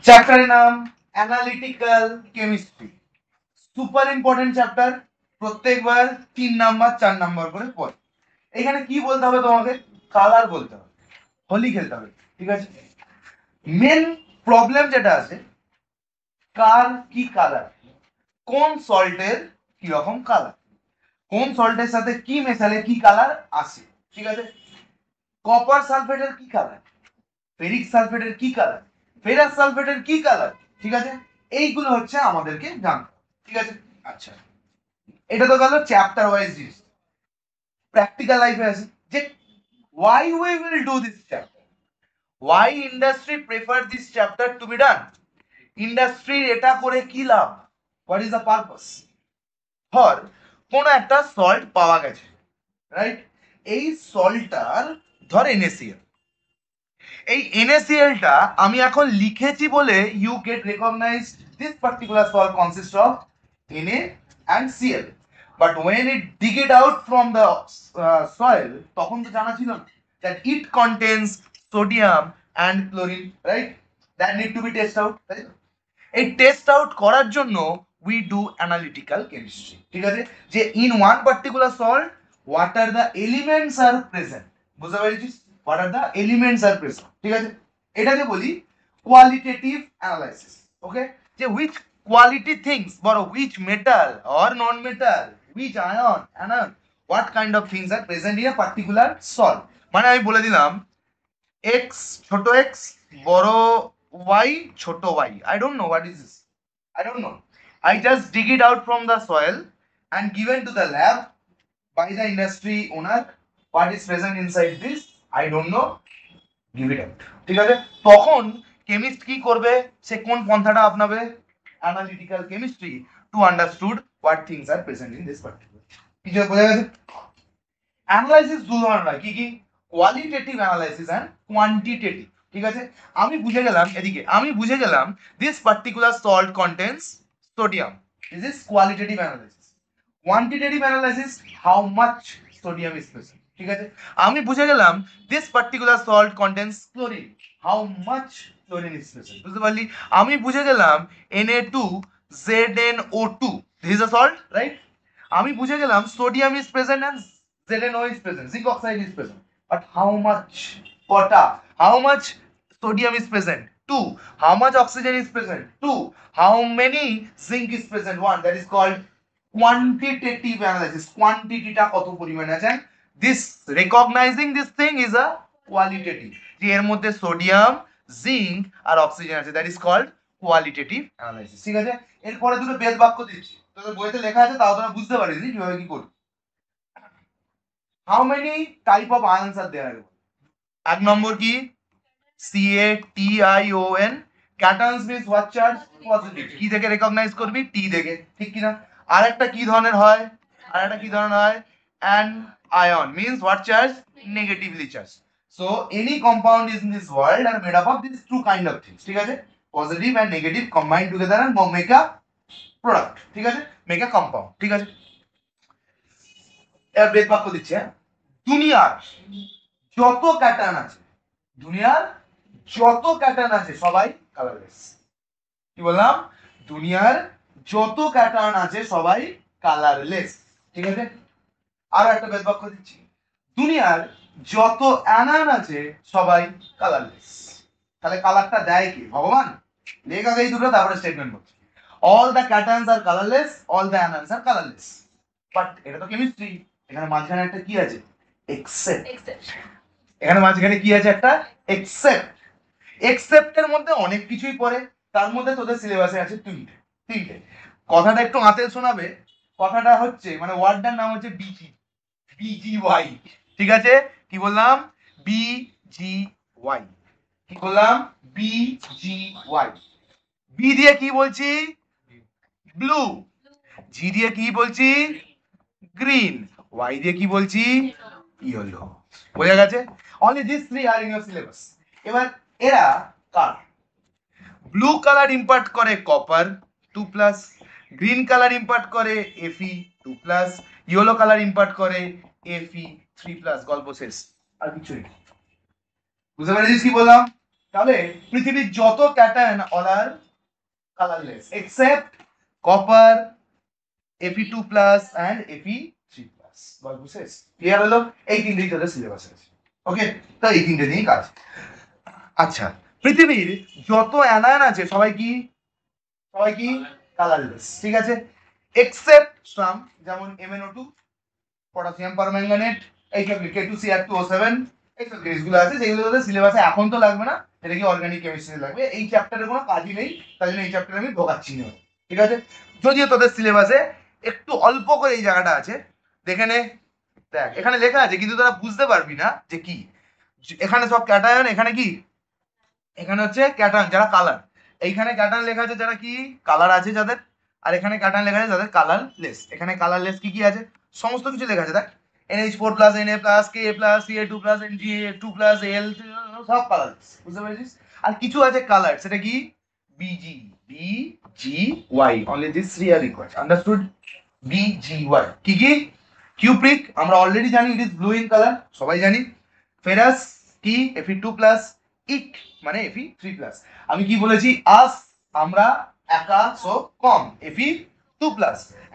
চ্যাপ্টারের নাম analytical chemistry. Super important chapter, প্রত্যেকবার 3 নাম্বার 4 নাম্বার করে পড়ে। এখানে কি বলতে হবে তোমাকে? কালার বলতে হবে, হোলি খেলতে হবে, ঠিক আছে? মেন প্রবলেম যেটা আছে, কার কি কালার, কোন সল্টের কি রকম কালার, কোন সল্টের সাথে কি মেশালে কি কালার আসে, ঠিক আছে? কপার সালফেটের কি কালার, ফেরিক সালফেটের কি কালার, ফেরাস সালফেটের কি কালার, ঠিক আছে? এইগুলো হচ্ছে আমাদেরকে জানতে হবে, ঠিক আছে? আচ্ছা, এটা তো গেল চ্যাপ্টার ওয়াইজ জিনিস। প্র্যাকটিক্যাল লাইফে আসি যে why we will do this chapter, why industry prefer this chapter to be done, industry এটা করে কি লাভ, what is the purpose? ধর কোন একটা সল্ট পাওয়া গেছে, রাইট? এই সল্টটার ধর NaCl, এই NaCl টা আমি এখন লিখেছি বলে you get recognized this particular salt consists of Na and Cl, but when it dig it out from the soil, তখন তো জানা ছিল না that it contains sodium and chlorine, right? That need to be test out, তাই তো? এই test out করার জন্য we do analytical chemistry, ঠিক আছে? যে in one particular salt what are the elements are present, বুঝতে পেরেছিস? what are the elements are present, ঠিক আছে? এটাকে বলি কোয়ালিটেটিভ অ্যানালাইসিস, ওকে? যে which quality things, বড় which metal or non metal, which ion, anion, what kind of things are present in a particular salt। মানে আমি বলে দিলাম x ছোট x বড় y ছোট y, I don't know what is this, I don't know, I just dig it out from the soil and given to the lab by the industry owner, what is present inside this I don't know, give it out, ঠিক আছে? তখন chemist কি করবে, সে কোন পন্থাটা আপনাবে? Analytical chemistry to understood what things are present in this particular. কিছু বোঝা গেছে? অ্যানালাইসিস দু ধরনের হয়, কি কি? কোয়ালিটেটিভ অ্যানালাইসিস এন্ড কোয়ান্টিটেটিভ, ঠিক আছে? আমি বুঝে গেলাম, এদিকে আমি বুঝে গেলাম this particular salt contains sodium, this is qualitative analysis. Quantitative analysis, how much sodium is present, ঠিক আছে? আমি বুঝে গেলাম this particular salt contains chlorine, how much chlorine is present, বুঝতে পারলি? আমি বুঝে গেলাম Na2ZnO2, this is a salt, right? আমি বুঝে গেলাম sodium is present and ZnO is present, zinc oxide is present, but how much? Kota? How much sodium is present? 2. How much oxygen is present? 2. How many zinc is present? 1. That is called quantitative analysis. Quantity টা কত পরিমাণে আছে? This recognizing this thing is a qualitative, যে এর মধ্যে sodium, zinc আর oxygen আছে, that is called qualitative analysis, ঠিক আছে? এরপরে দুটো বেদ বাক্য দিচ্ছি, তোদের বইতে লেখা আছে, তাও তোরা বুঝতে পারিস কিভাবে কি করবি। How many type of ions are there? এক নম্বর কি? CaTiON, cations means what charge? Positive, কি দেখে রেকগনাইজ করবি? T দেখে, ঠিক কি না? আরেকটা কি ধরনের হয়? আরেকটা কি ধরনের হয়? Anion means what charge? Negatively charged. So any compound is in this world are made up of these two kind of things, ঠিক আছে? Positive and negative combine together and make a product, ঠিক আছে? Make a compound, ঠিক আছে? এর বেদ বাক্য দিচ্ছি, হ্যাঁ? দুনিয়ার যত ক্যাটায়ন আছে, দুনিয়ার যত ক্যাটায়ন আছে সবাই কালারলেস। কি বললাম? দুনিয়ার যত ক্যাটায়ন আছে সবাই কালারলেস, ঠিক আছে? আর একটা বেদ বাক্য দিচ্ছি, দুনিয়ার যত অ্যানায়ন আছে সবাই কালারলেস। তাহলে কালারটা দেয় কি? ভগবান। লেখা এই দুটো, তারপরে স্টেটমেন্ট করছি, all the cations are colourless, all the anions are colourless. But এটা তো কেমিস্ট্রি, এখানে মাঝখানে একটা কি আছে? এক্সেপ্ট। এখানে মাঝখানে কি আছে? একটা এক্সেপ্ট। এক্সেপ্টের মধ্যে অনেক কিছুই পড়ে, তার মধ্যে তোদের সিলেবাসে আছে তিনটে। কথাটা একটু আঁতেল শোনাবে, কথাটা হচ্ছে মানে ওয়ার্ডটার নাম হচ্ছে বিজিওয়াই, ঠিক আছে? কি বললাম? বিজিওয়াই, কি বললাম? বিজিওয়াই। বি দিয়ে কি বলছি? ব্লু। জি দিয়ে কি বলছি? গ্রিন। ওয়াই দিয়ে কি বলছি? ইয়েলো। বোঝা গেছে? Only this three are in your syllabus. এবার এরা কার? ব্লু কালার ইম্পার্ট করে কপার 2+, গ্রিন কালার ইম্পার্ট করে Fe 2+, ইয়েলো কালার ইম্পার্ট করে Fe 3+। গল্প শেষ, আর কিছু নেই। বুঝতে পেরেছিস কি বললাম? তাহলে পৃথিবীর যত cation all are colourless except copper, Fe2+ and Fe3+। গল্প শেষ। ক্লিয়ার হলো? এই তিনটেই তোদের সিলেবাসে আছে। ওকে, তো এই তিনটে নিয়েই কাজ। আচ্ছা, পৃথিবীর যত অ্যানায়ন আছে সবাই কি কালারলেস, ঠিক আছে, এক্সেপ্ট সাম, যেমন MnO2, পটাশিয়াম পারম্যাঙ্গানেট, এইসব K2Cr2O7, এইসব জিনিসগুলো আছে যেগুলো তোদের সিলেবাসে এখন তো লাগবে না, এটা কি অর্গানিক কেমিস্ট্রি লাগবে। এই চ্যাপ্টারের কোনো কাজই নেই, তাই জন্য এই চ্যাপ্টারে আমি ঢোকাচ্ছি না, ঠিক আছে। যদিও তোদের সিলেবাসে একটু অল্প করে এই জায়গাটা আছে, দেখে নে। দেখ এখানে লেখা আছে কিন্তু তোরা বুঝতে পারবি না যে কি। এখানে সব ক্যাটায়ন, এখানে কি, এখানে হচ্ছে ক্যাটায়ন যারা কালার, এইখানে ক্যাটায়ন লেখা আছে যারা কি কালার আছে যাদের, আর এখানে ক্যাটায়ন লেখা আছে যাদের কালারলেস। এখানে কালারলেস কি কি আছে সমস্ত কিছু লেখা আছে, দেখ NH4+, Na+, Ka+, Ca2+, Mga2+, Al, সব কালারলেস, বুঝতে পেরেছিস। আর কিছু আছে কালার, সেটা কি BgY, only these three are required, understood? BgY কি কি? কিউপ্রিক আমরা অলরেডি জানি, it is blue in colour, সবাই জানি। ফেরাস কি Fe2+, ইক মানে Fe3+। আমি কি বলেছি, আস আমরা একা, সো কম, Fe2+,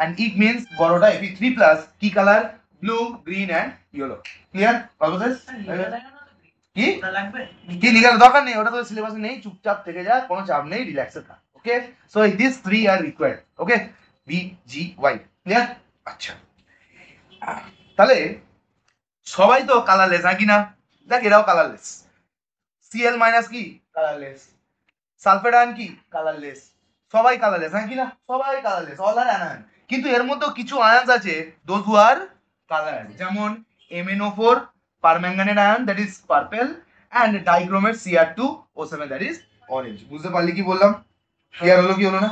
and ইক মিন্স বড়টা Fe3+, কি colour, blue, green and yellow. Clear? কি কি লিখার দরকার নেই, ওটা তো সিলেবাসে নেই, চুপচাপ থেকে যা, কোনো চাপ নেই, রিল্যাক্সে থাক। Okay, so this three are required. Okay, BgY, clear? আচ্ছা, তাহলে সবাই তো কালারলেস, হ্যাঁ কি না? দেখ এরাও কালারলেস। Cl- কি কালারলেস, সালফেট আয়ন কি কালারলেস, সবাই কালারলেস, হ্যাঁ কি না? সবাই কালারলেস, অল আর অ্যানায়ন। কিন্তু এর মধ্যে কিছু আয়নস আছে দোজ হু আর কালার, যেমন MnO4 permanganate ion, that is purple, and dichromate Cr2O7, that is orange. বুঝতে পারলি কি বললাম? ক্লিয়ার হলো কি হলো না?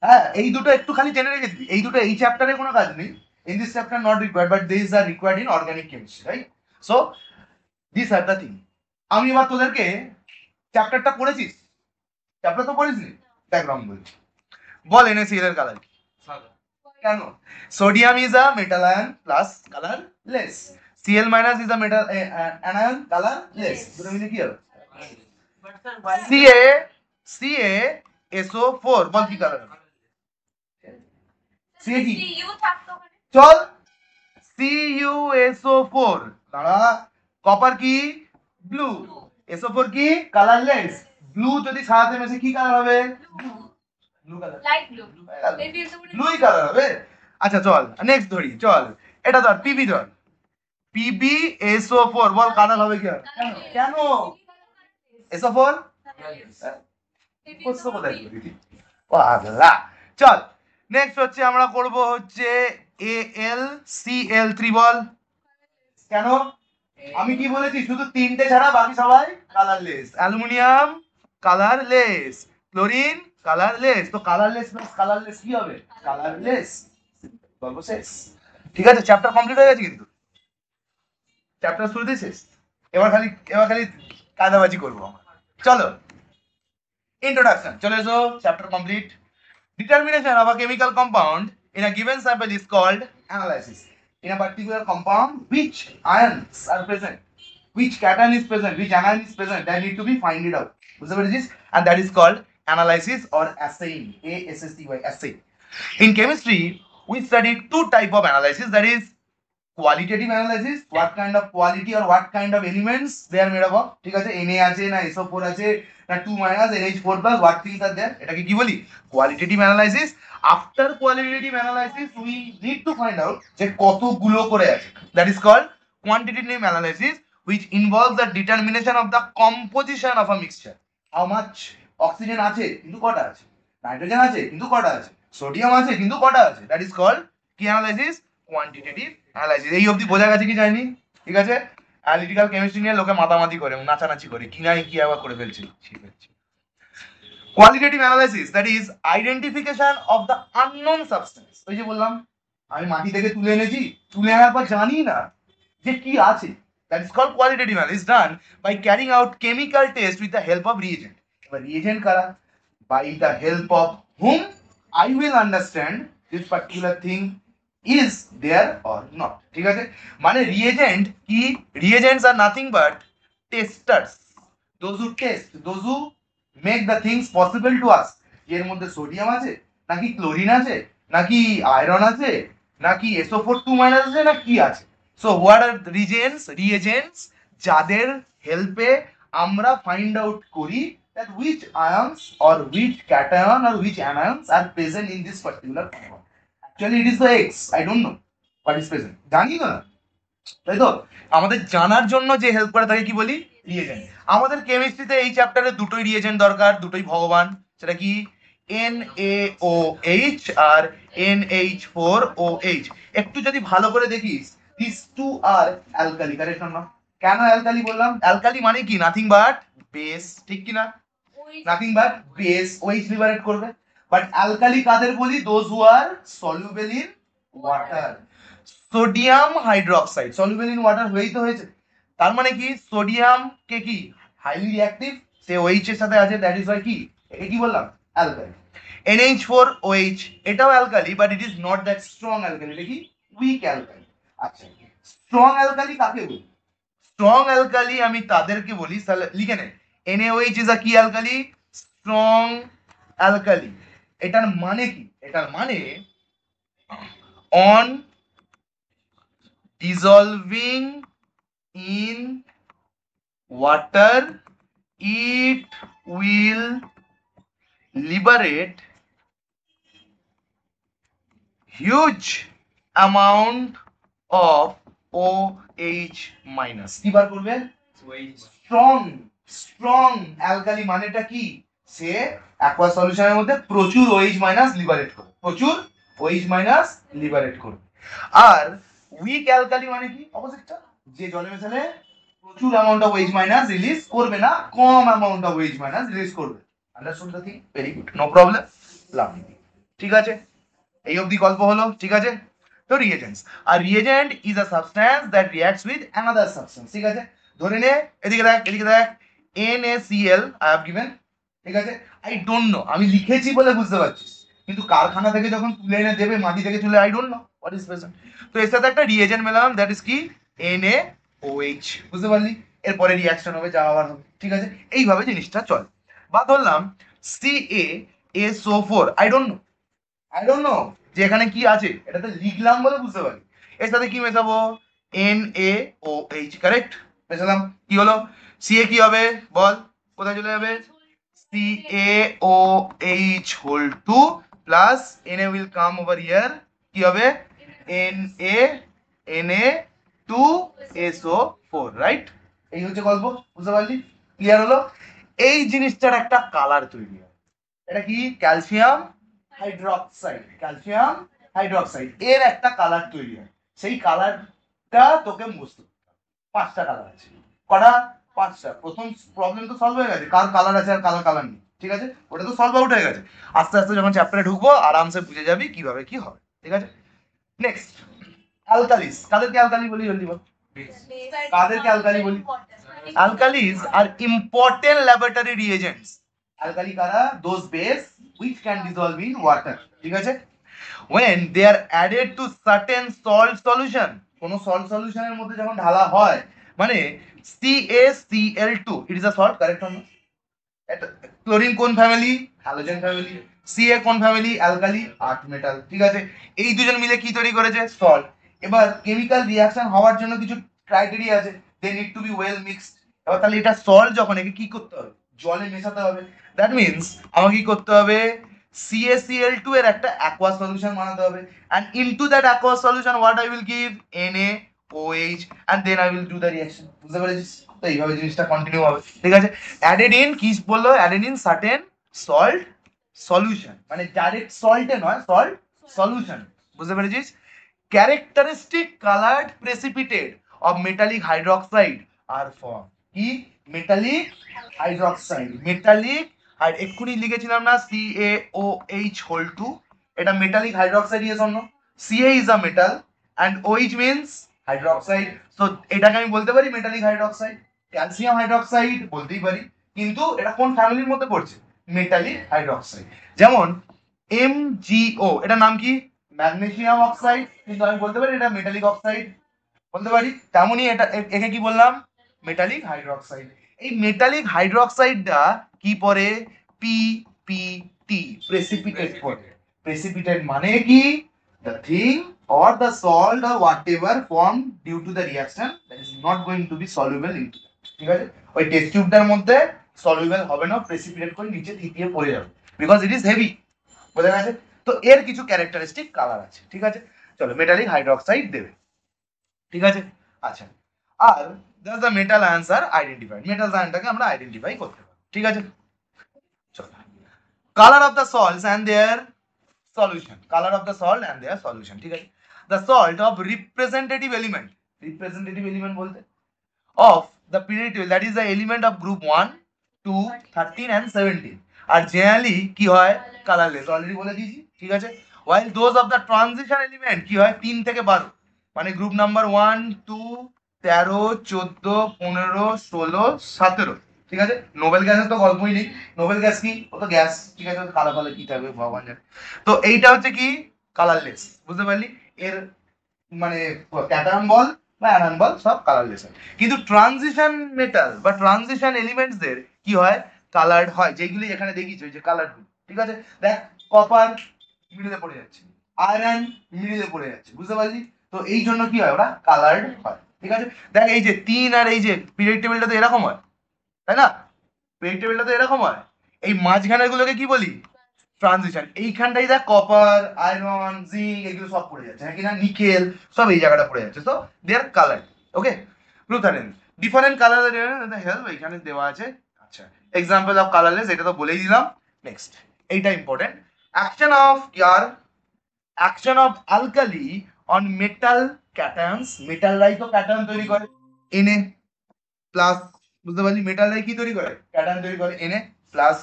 হ্যাঁ, এই দুটো একটু খালি জেনে রেখে দিবি, এই দুটো এই চ্যাপ্টারে কোনো কাজ নেই, in this chapter not required, but these are required in organic chemistry, right? So these are the thing। আমি এবার তোদেরকে চ্যাপ্টারটা পড়েছিস, চ্যাপ্টার তো পড়িস নি, দেখ রং বলছি, বল NaCl এর কালার কি? কেন? Sodium is a metal ion plus colourless, Cl- is a metal anion colourless, দুটো মিলে কি হবে? CaSO4 বল কি কালার হবে? Ca কি? চল, CuSO4, দাঁড়া, কপার কি ব্লু, SO4 কি কালারলেস, ব্লু যদি সারাতে মেশে কি কালার হবে? ব্লু কালার, লাইট ব্লু, ব্লুই কালার হবে। আচ্ছা চল নেক্সট ধরি, চল এটা ধর PB ধর, PbSO4 বল কালার হবে কি? কেন SO4 প্রশ্ন কোথায় দিদি? ও আল্লাহ। চল নেক্সট হচ্ছে আমরা করব হচ্ছে AlCl3 বল, কেন? আমি কি বলেছি, শুধু তিনটে ছাড়া বাকি সবাই colourless. Aluminium colourless, chlorine colourless, তো কালারলেস প্লাস কালারলেস কি হবে? কালারলেস। গল্প শেষ, ঠিক আছে, চ্যাপ্টার কমপ্লিট হয়ে গেছে, কিন্তু চ্যাপ্টার শুরুতেই শেষ। এবার খালি কায়দাবাজি করবো আমরা। চলো ইন্ট্রোডাকশন, চলে এসো, chapter complete. Determination of a chemical compound in a given sample is called analysis. In a particular compound, which ions are present, which cation is present, which anion is present, that need to be find it out. বুঝতে পেরেছিস? And that is called analysis or assaying. ASSEY, assay. In chemistry, we study two type of analysis, that is qualitative analysis, what kind of quality or what kind of elements they are made up of, ঠিক আছে, Na আছে না SO4 আছে না 2- NH4+, what things are there, এটাকে কি বলি? Qualitative analysis. After qualitative analysis we need to find out যে কতগুলো করে আছে, that is called quantitative analysis, which involves the determination of the composition of a mixture. How much oxygen আছে কিন্তু কটা আছে, নাইট্রোজেন আছে কিন্তু কটা আছে, সোডিয়াম আছে কিন্তু কটা আছে, দ্যাট ইজ কল্ড কি অ্যানালাইসিস? Quantitative analysis. এই অবধি বোঝা গেছে কি যায়নি? ঠিক আছে, অ্যানালিটিক্যাল কেমিস্ট্রি নিয়ে লোকে মাতামাতি করে, নাচানাচি করে, কি নাই কি আবার করে ফেলছে, ঠিক আছে। Qualitative analysis, that is identification of the unknown substance. ওই যে বললাম আমি মাটি থেকে তুলে এনেছি, তুলে আনার পর জানি না যে কি আছে, that is called qualitative analysis, done by carrying out chemical test with the help of reagent. এবার রিএজেন্ট কারা? By the help of whom I will understand this particular thing is there or not. ঠিক আছে, মানে reagent কি? Reagents are nothing but testers. those who test, those who make the things possible to us, এর মধ্যে sodium আছে নাকি chlorine আছে নাকি আয়রন আছে নাকি SO4 মাইনাস আছে না কি আছে। সো হোয়াট আর রিএজেন্টস যাদের হেল্পে আমরা ফাইন্ড আউট করি that which ions or which cation or which anions are present in this particular compound. Actually it is the X, I don't know what is present, জানি না, তাই তো। আমাদের জানার জন্য যে হেল্প করে তাকে কি বলি, রিএজেন্ট। আমাদের কেমিস্ট্রিতে এই চ্যাপ্টারে দুটোই রিএজেন্ট দরকার, দুটোই ভগবান। সেটা কি, NaOH আর NH4OH। একটু যদি ভালো করে দেখিস, this two are alkali, correct না? কেন অ্যালকালি বললাম? অ্যালকালি মানে কি, নাথিং বাট বেস, ঠিক কি না? Nothing but base, OH liberate করবে। বাট অ্যালকালি কাদের বলি? Those who are soluble in water. Sodium hydroxide soluble in water হয়েই তো হয়েছে, তার মানে কি সোডিয়াম কে কি হাইলি রিঅ্যাক্টিভ, সে OH এর সাথে আছে, দ্যাট ইজ ওয়াই কি একে কি বললাম, অ্যালকালি। NH4OH এটাও alkali, but it is not that strong alkali, এটা কি উইক অ্যালকালি। আচ্ছা, স্ট্রং অ্যালকালি কাকে বলি? স্ট্রং অ্যালকালি আমি তাদেরকে বলি, লিখে নে, NaOH ইজ আ কি অ্যালকালি, স্ট্রং অ্যালকালি। এটার মানে কি? এটার মানে on dissolving in water it will liberate huge amount of OH minus। কি বার করবে? স্ট্রং। স্ট্রং অ্যালকালি মানেটা কি, সে অ্যাকোয়া সলিউশনের মধ্যে প্রচুর OH মাইনাস লিবারেট করে, প্রচুর OH মাইনাস লিবারেট করে। আর উইক অ্যালকালি মানে কি, অপোজিটটা, যে জলে মেশালে প্রচুর amount of OH minus release করবে না, কম amount of OH minus release করবে। Understood the thing? Very good, no problem, lovely. ঠিক আছে, এই অবধি গল্প হলো, ঠিক আছে। তো রিএজেন্টস, আর reagent is a substance that reacts with another substance. ঠিক আছে, ধরে নে, এদিকে দেখ, এদিকে দেখ, NaCl আই হ্যাভ গিভেন, ঠিক আছে। আই ডোন্ট নো, আমি লিখেছি বলে বুঝতে পারছিস, কিন্তু কারখানা থেকে যখন তুলে এনে দেবে, মাটি থেকে তুলে, I don't know what is present. তো এর সাথে একটা রিএজেন্ট মেলাম, দ্যাট ইজ কি, NaOH, বুঝতে পারলি? এরপরে রিঅ্যাকশন হবে, যা আবার হবে, ঠিক আছে। এইভাবে জিনিসটা চলে। বা ধরলাম CaSO4, আই ডোন্ট নো যে এখানে কি আছে, এটাতে লিখলাম বলে বুঝতে পারি। এর সাথে কি মেশাবো, NaOH, কারেক্ট, মেশালাম, কি হলো, Ca কি হবে বল, কোথায় চলে যাবে, CaOH whole 2 plus Na will come over here, কি হবে, Na2SO4, রাইট? এই হচ্ছে গল্প, বুঝতে পারলি? ক্লিয়ার হলো? এই জিনিসটার একটা কালার তৈরি হয়, এটা কি, ক্যালসিয়াম হাইড্রোক্সাইড, ক্যালসিয়াম হাইড্রোক্সাইড এর একটা কালার তৈরি হয়। সেই কালারটা তোকে মুছতে হবে। 5টা কালার আছে, কটা, 5টা। প্রথম প্রবলেম তো সলভ হয়ে গেছে, কার কালার আছে আর কালার নেই, ঠিক আছে, ওটা তো সলভ আউট হয়ে গেছে। আস্তে আস্তে যখন চ্যাপ্টারে ঢুকবো আরামসে বুঝে যাবি কিভাবে কি হবে, ঠিক আছে। নেক্সট, অ্যালকালিস, কাদেরকে অ্যালকালি বলি, জলদি বল, কাদেরকে অ্যালকালি বলি? অ্যালকালিস আর ইম্পর্টেন্ট ল্যাবরেটরি রিএজেন্টস। অ্যালকালি কারা? those base which can dissolve in water, ঠিক আছে। when they are added to certain salt solution, কোন সল্ট সলিউশনের মধ্যে যখন ঢালা হয়, মানে CaCl2, it is a salt, correct or not? Chlorine কোন ফ্যামিলি? Halogen family. Ca কোন ফ্যামিলি? অ্যালকালি, আর্থ মেটাল, ঠিক আছে। এই দুজন মিলে কি তৈরি করেছে? সল্ট। এবার কেমিক্যাল রিঅ্যাকশন হওয়ার জন্য কিছু ক্রাইটেরিয়া আছে, they need to be well mixed. এবার তাহলে এটা সল্ট যখন, একে কি করতে হবে, জলে মেশাতে হবে। দ্যাট মিন্স আমাকে কি করতে হবে, CaCl2 এর একটা অ্যাকোয়া সলিউশন বানাতে হবে, and into that aqueous solution what I will give, NaOH, and then I will do the reaction, বুঝতে পেরেছিস? তো এইভাবে জিনিসটা কন্টিনিউ হবে, ঠিক আছে। অ্যাডেড ইন কি বললো, added in certain salt solution, মানে ডাইরেক্ট সল্টে নয়, সল্ট সলিউশন, বুঝতে পেরেছিস। Characteristic coloured precipitate of metallic hydroxide are form, কি, মেটালিক হাইড্রোক্সাইড, মেটালিক, আর এক্ষুনি লিখেছিলাম না CaOH whole 2, এটা মেটালিক হাইড্রোক্সাইড ইয়েস অন্য, Ca is a metal and OH means hydroxide, so এটাকে আমি বলতে পারি মেটালিক হাইড্রোক্সাইড। ক্যালসিয়াম হাইড্রোক্সাইড বলতেই পারি, কিন্তু এটা কোন ফ্যামিলির মধ্যে পড়ছে, মেটালিক হাইড্রোক্সাইড। যেমন MgO, এটা নাম কি, ম্যাগনেসিয়াম অক্সাইড, কিন্তু আমি বলতে পারি এটা মেটালিক অক্সাইড, বলতে পারি। তেমনই এটা, একে কি বললাম, মেটালিক হাইড্রোক্সাইড। এই মেটালিক হাইড্রোক্সাইডটা কি পড়ে? পিপিটি, প্রেসিপিটেট পড়ে। প্রেসিপিটেট মানে কি? the thing or the salt or whatever formed due to the reaction that is not going to be soluble into that. ঠিক আছে, ওই টেস্ট টিউবটার মধ্যে সলিউবল হবে না, প্রেসিপিটেট করে নিচে থিতিয়ে পড়ে যাবে বিকজ ইট ইজ হেভি। বোঝা গেছে? তো এর কিছু ক্যারেক্টারিস্টিক কালার আছে। ঠিক আছে, চলো মেটালিক হাইড্রোক্সাইড দেবে। ঠিক আছে, আচ্ছা, আর just the metal ions are identified, metal আয়নটাকে আমরা আইডেন্টিফাই করতে পারি। ঠিক আছে, চলো colour of the salts and their solution, color of the salt and their solution. ঠিক আছে, the salt of representative element, representative element বলতে of the periodic table, that is the element of group 1 2 13 and 17 R generally কি হয়? Colourless, already বলে দিয়েছি। ঠিক আছে, while those of the transition element কি হয়? 3 থেকে 12, মানে গ্রুপ নাম্বার 1 2 13 14 15 16 17। ঠিক আছে, নোবেল গ্যাসের তো গল্পই নেই। নোবেল গ্যাস কি? ও তো গ্যাস। ঠিক আছে, কালো কালো কি থাকবে ভগবান জানে। তো এইটা হচ্ছে কি? কালারলেস। বুঝতে পারলি? এর মানে ক্যাটায়ন বল বা অ্যানায়ন বল সব কালারলেস হয়, কিন্তু ট্রানজিশন মেটাল বা ট্রানজিশন এলিমেন্টসদের কি হয়? কালার্ড হয়, যেগুলি এখানে দেখিয়েছি ওই যে কালারগুলো। ঠিক আছে, দেখ কপার মিডিলে পড়ে যাচ্ছে, আয়রন মিডিলে পড়ে যাচ্ছে। বুঝতে পারলি? তো এই জন্য কি হয়? ওরা কালার্ড হয়। ঠিক আছে, দেখ এই যে 3 আর এই যে পিরিয়ড টেবিলটা তো এরকম হয়, তাই না? পিরিয়ড টেবিলটা তো এরকম হয়, এই মাঝখানের গুলোকে কি বলি? ট্রানজিশন। এইখানটাই দেখ কপার আয়রন জিঙ্ক এগুলো সব পড়ে যাচ্ছে, হ্যাঁ কিনা? নিকেল সব এই জায়গাটা পড়ে যাচ্ছে। তো দে আর কালার। ওকে, লুথারেন ডিফারেন্ট কালার হেল্প এখানে দেওয়া আছে। আচ্ছা, এক্সাম্পল অফ কালারলেস এটা তো বলেই দিলাম। নেক্সট, এইটা ইম্পর্টেন্ট, অ্যাকশন অফ ইয়ার action of alkali on metal cations. মেটালরাই তো ক্যাটায়ন তৈরি করে, Na প্লাস। বুঝতে পারলি? মেটালরাই কি তৈরি করে? ক্যাটায়ন তৈরি করে, Na plus.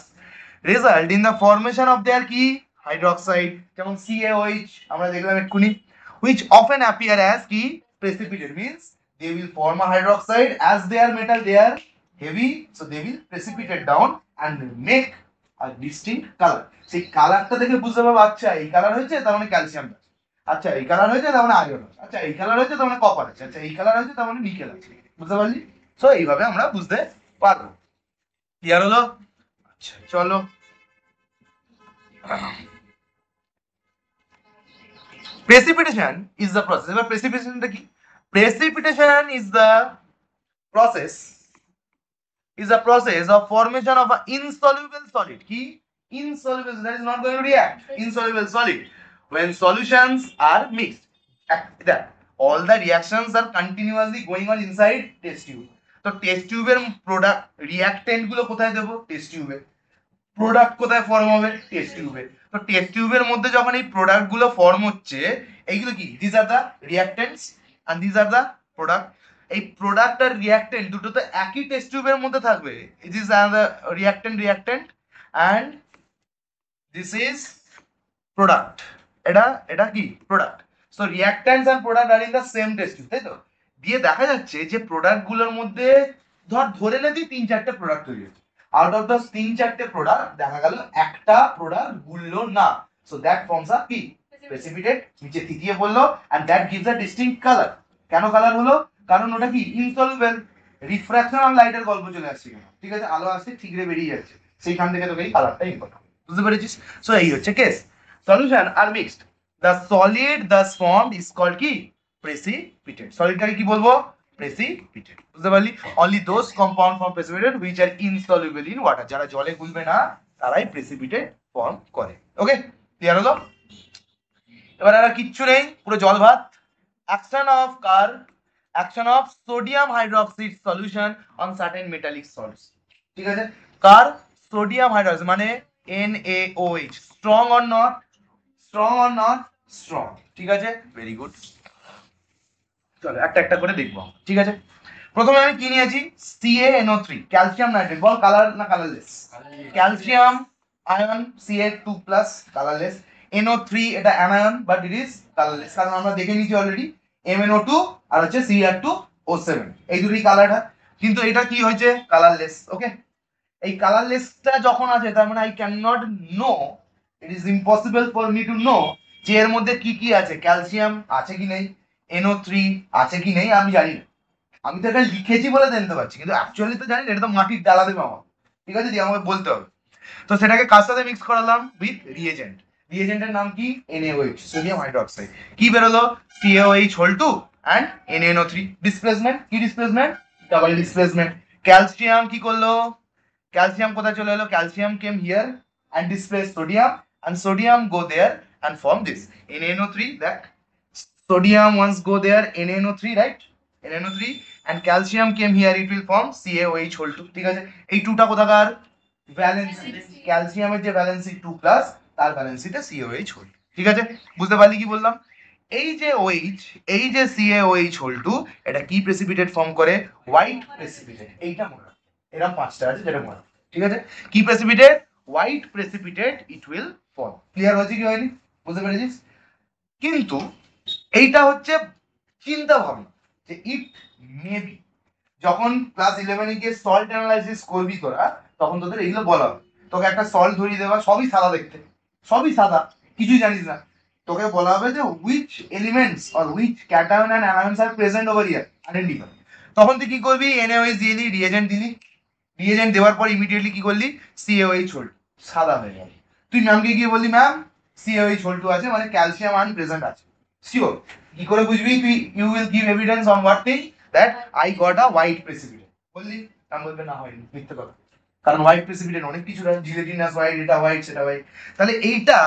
Result in the formation of their কি? হাইড্রোক্সাইড, যেমন CaOH আমরা দেখলাম এক্ষুনি, which often appear as কি? Precipitate, means they will form a hydroxide as they are metal, they are heavy, so they will precipitate down and make a distinct color. সেই কালারটা দেখে বুঝতে পারবো, আচ্ছা এই কালার হয়েছে তার মানে ক্যালসিয়াম আছে, আচ্ছা এই কালার হয়েছে তার মানে আয়রন আছে, আচ্ছা এই কালার হয়েছে তার মানে কপার আছে, আচ্ছা এই কালার হয়েছে তার মানে নিকেল আছে। বুঝতে পারলি? সো এইভাবে আমরা বুঝতে পারবো। ক্লিয়ার হলো? আচ্ছা চলো, precipitation is the process, এবার প্রেসিপিটেশনটা কি? precipitation is the process of formation of an insoluble solid, কি? Insoluble, that is not going to react, insoluble solid when solutions are mixed. That all the reactions are continuously going on inside test tube. তো test টিউবের product রিঅ্যাক্টেন্ট গুলো কোথায় দেবো? Test টিউবে। Product কোথায় form হবে? Test টিউবে। তো টেস্ট টিউবের মধ্যে যখন এই প্রোডাক্ট গুলো ফর্ম হচ্ছে, এইগুলো কি? This are the reactants and this are the product. এই প্রোডাক্ট আর রিঅ্যাক্টেন্ট দুটো তো একই টেস্ট টিউবের মধ্যে থাকবে। This are the reactant and this is product. এটা এটা কি? Product. So reactants and product are in the same test tube, তাই তো? দিয়ে দেখা যাচ্ছে যে প্রোডাক্ট গুলোর মধ্যে ধরে নে তুই 3-4টে প্রোডাক্ট তৈরি হচ্ছে, আউট অফ দা 3-4টে প্রোডাক্ট দেখা গেল একটা প্রোডাক্ট গুললো না, সো দ্যাট ফর্মস আ কি? প্রেসিপিটেট, নিচে থিতিয়ে পড়লো and that gives a distinct colour. কেন কালার হলো? কারণ ওটা কি? ইনসলুবেল। রিফ্রাকশন অফ লাইটের গল্প চলে আসছে এখানে। ঠিক আছে, আলো আসছে ঠিকরে বেরিয়ে যাচ্ছে, সেইখান থেকে তোকে এই কালারটা ইম্পর্টেন্ট। বুঝতে পেরেছিস? সো এই হচ্ছে case. Solution are mixed, the solid thus formed is called কি? Precipitate। সলিডটাকে কি বলবো? Precipitate। বুঝতে পারলি? only those compound form precipitate which are insoluble in water, যারা জলে গুলবে না তারাই precipitate ফর্ম করে। ওকে, ক্লিয়ার হলো? এবার আর কিচ্ছু নেই, পুরো জল ভাত। Action of car action of sodium hydroxide solution on certain metallic salts. ঠিক আছে, কার? সোডিয়াম হাইড্রোক্সাইড মানে NaOH, strong or not? Strong or not? Strong. ঠিক আছে, ভেরি গুড। চলো একটা একটা করে দেখবো। ঠিক আছে, প্রথমে আমি কি নিয়েছি? CaNO3, calcium nitrate. বল কালার না colourless? Calcium ion Ca2+, colourless. NO3 এটা anion but it is colourless, কারণ আমরা দেখে নিয়েছি অলরেডি MnO2 আর হচ্ছে Cr2O7, এই দুটোই কালার হয়, কিন্তু এটা কি হয়েছে? কালারলেস। ওকে, এই কালারলেসটা যখন আছে তার মানে I can not know, it is impossible for me to know যে এর মধ্যে কি কি আছে, ক্যালসিয়াম আছে কি নেই, NO3 আছে কি নেই আমি জানি না। আমি তো এটা লিখেছি বলে জানতে পারছি, কিন্তু অ্যাকচুয়ালি তো জানি না, এটা তো মাটির ডালা দেবে আমার, ঠিক আছে, দিয়ে আমাকে বলতে হবে। তো সেটাকে কার সাথে মিক্স করালাম? With reagent. রিয়েজেন্টের নাম কি? NaOH, sodium hydroxide. কি বেরোলো? CaOH whole 2 and NaNO3। Displacement কি? Displacement double displacement. ক্যালসিয়াম কি করলো? ক্যালসিয়াম কোথায় চলে এলো? Calcium came here and displace sodium, and sodium go there and form this NaNO3. That sodium once go there, NaNO3, right? NaNO3, and calcium came here, it will form CaOH whole 2, ঠিক আছে। এই 2টা কোথাকার? Valency. ক্যালসিয়ামের যে valency 2 plus, তার ভ্যালেন্সিটা CaOH whole 2, ঠিক আছে। বুঝতে পারলি কি বললাম? এই যে OH, এই যে CaOH whole 2, এটা কি প্রেসিপিটেট ফর্ম করে? White precipitate. এইটা মনে রাখ, এরকম 5টা আছে যেটা মনে রাখ, ঠিক আছে। কি precipitate? White precipitate it will form. Clear হয়েছে কি হয়নি? বুঝতে পেরেছিস? কিন্তু এইটা হচ্ছে চিন্তা ভাবনা, যে ইট মেবি যখন ক্লাস 11-এ গিয়ে সল্ট অ্যানালাইসিস করবি তোরা, তখন তোদের এগুলো বলা হবে। তোকে একটা সল্ট ধরিয়ে দেওয়া, সবই সাদা দেখতে, সবই সাদা, কিছুই জানিস না, তোকে বলা হবে যে which elements or which cation and anions are present over here, identify. তখন তুই কি করবি? NaOH দিলি, রিয়েজেন্ট দিলি, রিয়েজেন্ট দেওয়ার পর ইমিডিয়েটলি কি করলি? CaOH হোল 2, সাদা হয়ে গেল। তুই ম্যামকে গিয়ে বললি ম্যাম CaOH হোল 2 আছে, মানে ক্যালসিয়াম আয়ন প্রেজেন্ট আছে। শিওর? কি করে বুঝবি তুই? You will give evidence on what thing? That I got a white precipitate. বললি, ম্যাম বলবে না হয়নি, মিথ্যে কথা, কারণ হোয়াইট প্রেসিপিটেট অনেক কিছু রয়েছে, জিলেটিনাস হোয়াইট, এটা হোয়াইট, সেটা হোয়াইট। তাহলে এইটা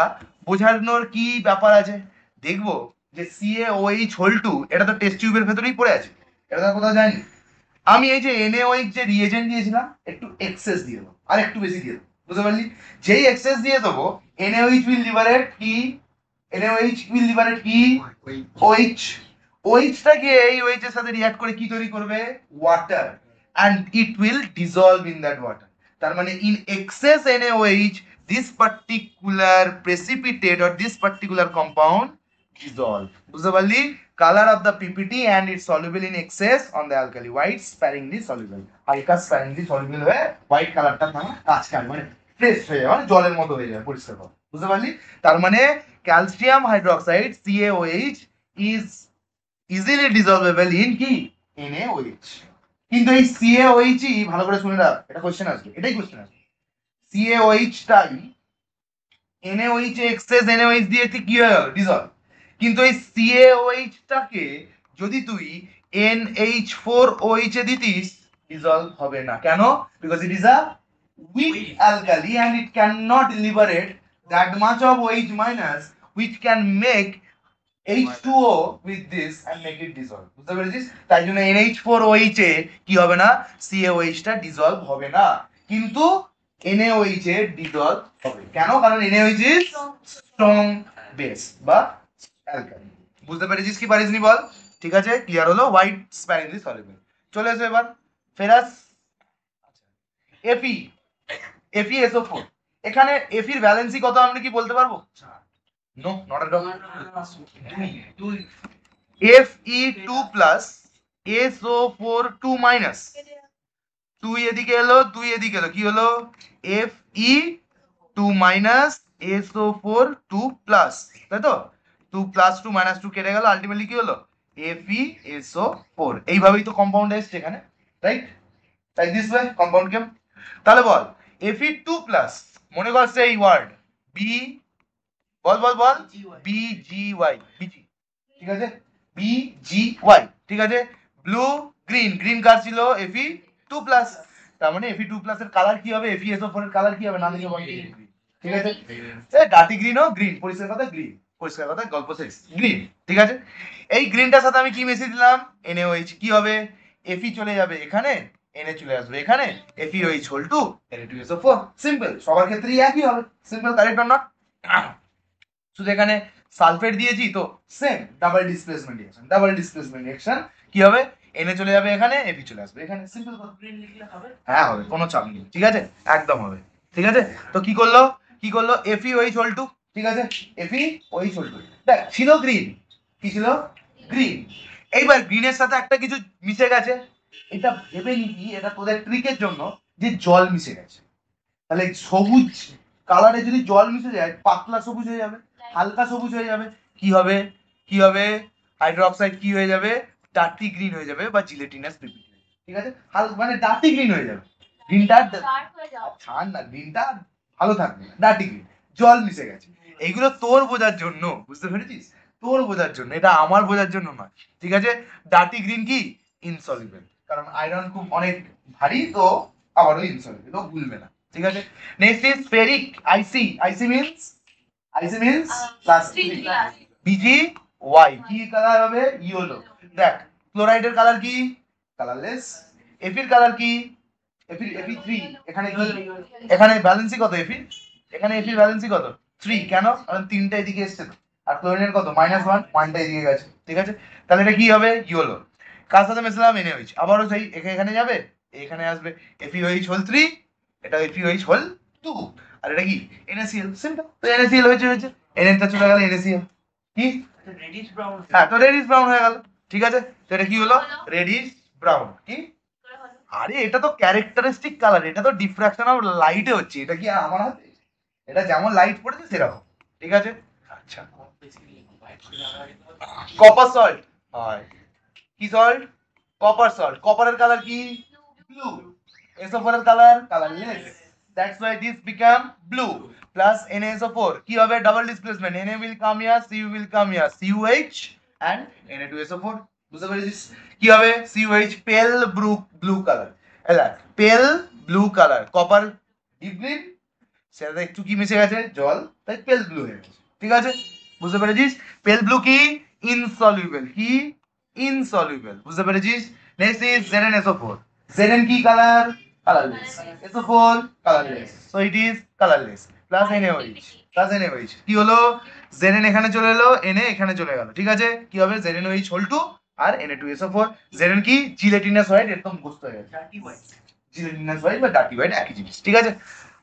বোঝানোর কি ব্যাপার আছে? দেখবো যে CaOH হোল 2 এটা তো টেস্ট টিউবের ভেতরেই পড়ে আছে, এটা তো কোথাও যায়নি। আমি এই যে NaOH যে রিয়েজেন্ট দিয়েছিলাম, একটু এক্সেস দিয়ে দেবো, আর একটু বেশি দিয়ে দেবো, বুঝতে পারলি? যেই এক্সেস দিয়ে দেবো, NaOH will liberate কি? NaOH will liberate কি? OH। OH-টা গিয়ে এই OH এর সাথে রিঅ্যাক্ট করে কি তৈরি করবে? Water, and it will dissolve in that water। তার মানে in excess NaOH, this particular precipitate or this particular compound dissolve। বুঝতে পারলি? Color of the PPT and it's soluble in excess on the alkali, white sparingly soluble, হালকা sparingly soluble হয়ে white কালারটা থামা কাজ কাজ মানে ফ্রেশ হয়ে যাবে, মানে জলের মতো হয়ে যাবে, পরিষ্কার হবে। বুঝতে পারলি? তার মানে calcium hydroxide CaOH is easily dissolvable in কি? NaOH। কিন্তু এই CaOH ই, ভালো করে শুনে রাখ, এটা কোশ্চেন আসবে, এটাই কোশ্চেন আসবে। CaOH টাই NaOH এক্সেস NaOH দিয়ে কি হয়ে গেল? ডিসলভ। কিন্তু এই CaOH টাকে যদি তুই NH4OH এ দিতিস, ডিসলভ হবে না। কেন? Because it is a weak alkali and it cannot liberate that much of OH minus which can make H2O with this and make it dissolve। বুঝতে পেরেছিস? তাই জন্য NH4OH এ কি হবে না? CaOH টা ডিসলভ হবে না, কিন্তু NaOH এ ডিসলভ হবে। কেন? কারণ NaOH ইজ স্ট্রং বেস বা অ্যালকালি। বুঝতে পেরেছিস কি পারিসনি বল? ঠিক আছে, ক্লিয়ার হলো? White sparingly soluble. চলে এসো এবার ফেরাস। Fe, FeSO4, এখানে Fe এর ভ্যালেন্সি কত আমরা কি বলতে পারবো? No, not at all. Fe2 plus SO4 2 minus, 2 এদিকে এলো, 2 এদিকে এলো, কি হলো? Fe2 মাইনাস SO4 2 প্লাস, তাই তো? 2 প্লাস 2 মাইনাস 2 কেটে গেল, আলটিমেটলি কি হলো? FeSO4। এইভাবেই তো কম্পাউন্ড এসছে এখানে, right? Like this way compound came. তাহলে বল Fe2 প্লাস, মনে কর সেই ওয়ার্ড বি, বল বল বল, BGY, BG, ঠিক আছে, BGY, ঠিক আছে। ব্লু গ্রিন, গ্রিন কার ছিল? Fe2 plus. তার মানে Fe2 প্লাস এর কালার কি হবে? FeSO4 এর কালার কি হবে? না লিখে বল, ঠিক আছে। এই ডার্টি গ্রিন ও গ্রিন, পরিষ্কার কথা গ্রিন, পরিষ্কার কথা, গল্প শেষ, গ্রিন, ঠিক আছে। এই গ্রিনটার সাথে আমি কি মিশিয়ে দিলাম? NaOH। কি হবে? Fe চলে যাবে এখানে, Na চলে আসবে এখানে, FeOH হোল 2 Na2SO4। সিম্পল, সবার ক্ষেত্রেই একই হবে। Simple, correct or not? শুধু এখানে সালফেট দিয়েছি তো same, double displacement reaction, double displacement reaction কি হবে? Na চলে যাবে এখানে, Fe চলে আসবে এখানে। সিম্পল কথা। গ্রিন লিখলে হবে? হ্যাঁ হবে, কোনো চাপ নেই, ঠিক আছে, একদম হবে, ঠিক আছে। তো কি করলো? কি করলো? FeOH হোল 2, ঠিক আছে, FeOH হোল 2। দেখ ছিল গ্রিন, কি ছিল? গ্রিন। এইবার গ্রিনের সাথে একটা কিছু মিশে গেছে, এটা ভেবে নিবি, এটা তোদের ট্রিকের জন্য, যে জল মিশে গেছে। তাহলে সবুজ কালারে যদি জল মিশে যায়, পাতলা সবুজ হয়ে যাবে, হালকা সবুজ হয়ে যাবে, কি হবে? কি হবে? হাইড্রোক্সাইড কি হয়ে যাবে? ডার্টি গ্রিন হয়ে যাবে বা জিলেটিনাস পিপিটি, ঠিক আছে, মানে ডার্টি গ্রিন হয়ে যাবে, গ্রিনটা ছাড় না, গ্রিনটা ভালো থাকবে না, ডার্টি গ্রিন, জল মিশে গেছে। এইগুলো তোর বোঝার জন্য, বুঝতে পেরেছিস, তোর বোঝার জন্য, এটা আমার বোঝার জন্য নয়, ঠিক আছে। ডার্টি গ্রিন কি ইনসলিবল, কারণ আয়রন খুব অনেক ভারী, তো আবারও ইনসলিবল, ও গুলবে না, ঠিক আছে। Next is ferric IC, IC means plastic, বিজি ওয়াই, কি কালার হবে ইয়েলো। দেখ ক্লোরাইডের কালার কি কালারলেস, এফির কালার কি এফি 3, এখানে কি, এখানে ব্যালেন্সি কত এফির, এখানে এফির ব্যালেন্সি কত 3, কেন, কারণ তিনটা এদিকে এসছে তো, আর ক্লোরিনের কত -1, ওয়ানটা এদিকে গেছে, ঠিক আছে। তাহলে এটা কি হবে ইয়েলো। কার সাথে মেশালাম NaOH, আবারও সেই এখানে যাবে, এখানে আসবে FeOH হোল 3, এটা FeOH হোল 2, আর এটা কি NaCl, সিম্পল, তো NaCl হয়েছে Na টা চলে গেল NaCl, কি রেডিশ ব্রাউন, হ্যাঁ তো রেডিশ ব্রাউন হয়ে গেল, ঠিক আছে। তো এটা কি হলো রেডিশ ব্রাউন, কি, আরে এটা তো ক্যারেক্টারিস্টিক কালার, এটা তো ডিফ্রাকশন অফ লাইটে হচ্ছে, এটা কি আমার হাতে, এটা যেমন লাইট পড়েছে সেরকম, ঠিক আছে। আচ্ছা কপার সল্ট হয়, কি সল্ট, কপার সল্ট, কপারের কালার কি ব্লু, SO4 এর colour colourless, that's why this become blue, plus NaSO4 কি হবে double displacement, Na will come here, Cu will come here, CuH and Na2SO4, বুঝতে পেরেছিস, কি হবে CuH পেল ব্লু কালার, এলা পেল blue colour, copper deep green, সেটাতে একটু কি মিশে গেছে জল, তাই পেল ব্লু হয়ে গেছে, ঠিক আছে, বুঝতে পেরেছিস। পেল ব্লু কি ইনসলিউবল, কি ইনসলিউবল, বুঝতে পেরেছিস। নেক্সট ইজ ZnSO4, Zn কি colour colourless, SO4 colourless, so it is colourless, plus NaOH কি হলো, Zn এখানে চলে এলো, Na এখানে চলে গেল, ঠিক আছে, কি হবে ZnOH হোল 2 আর Na2SO4, Zn কি জিলেটিনাস হোয়াইট, একদম বুঝতে হয়ে গেছে, জিলেটিনাস হোয়াইট বা ডার্টি হোয়াইট একই জিনিস, ঠিক আছে।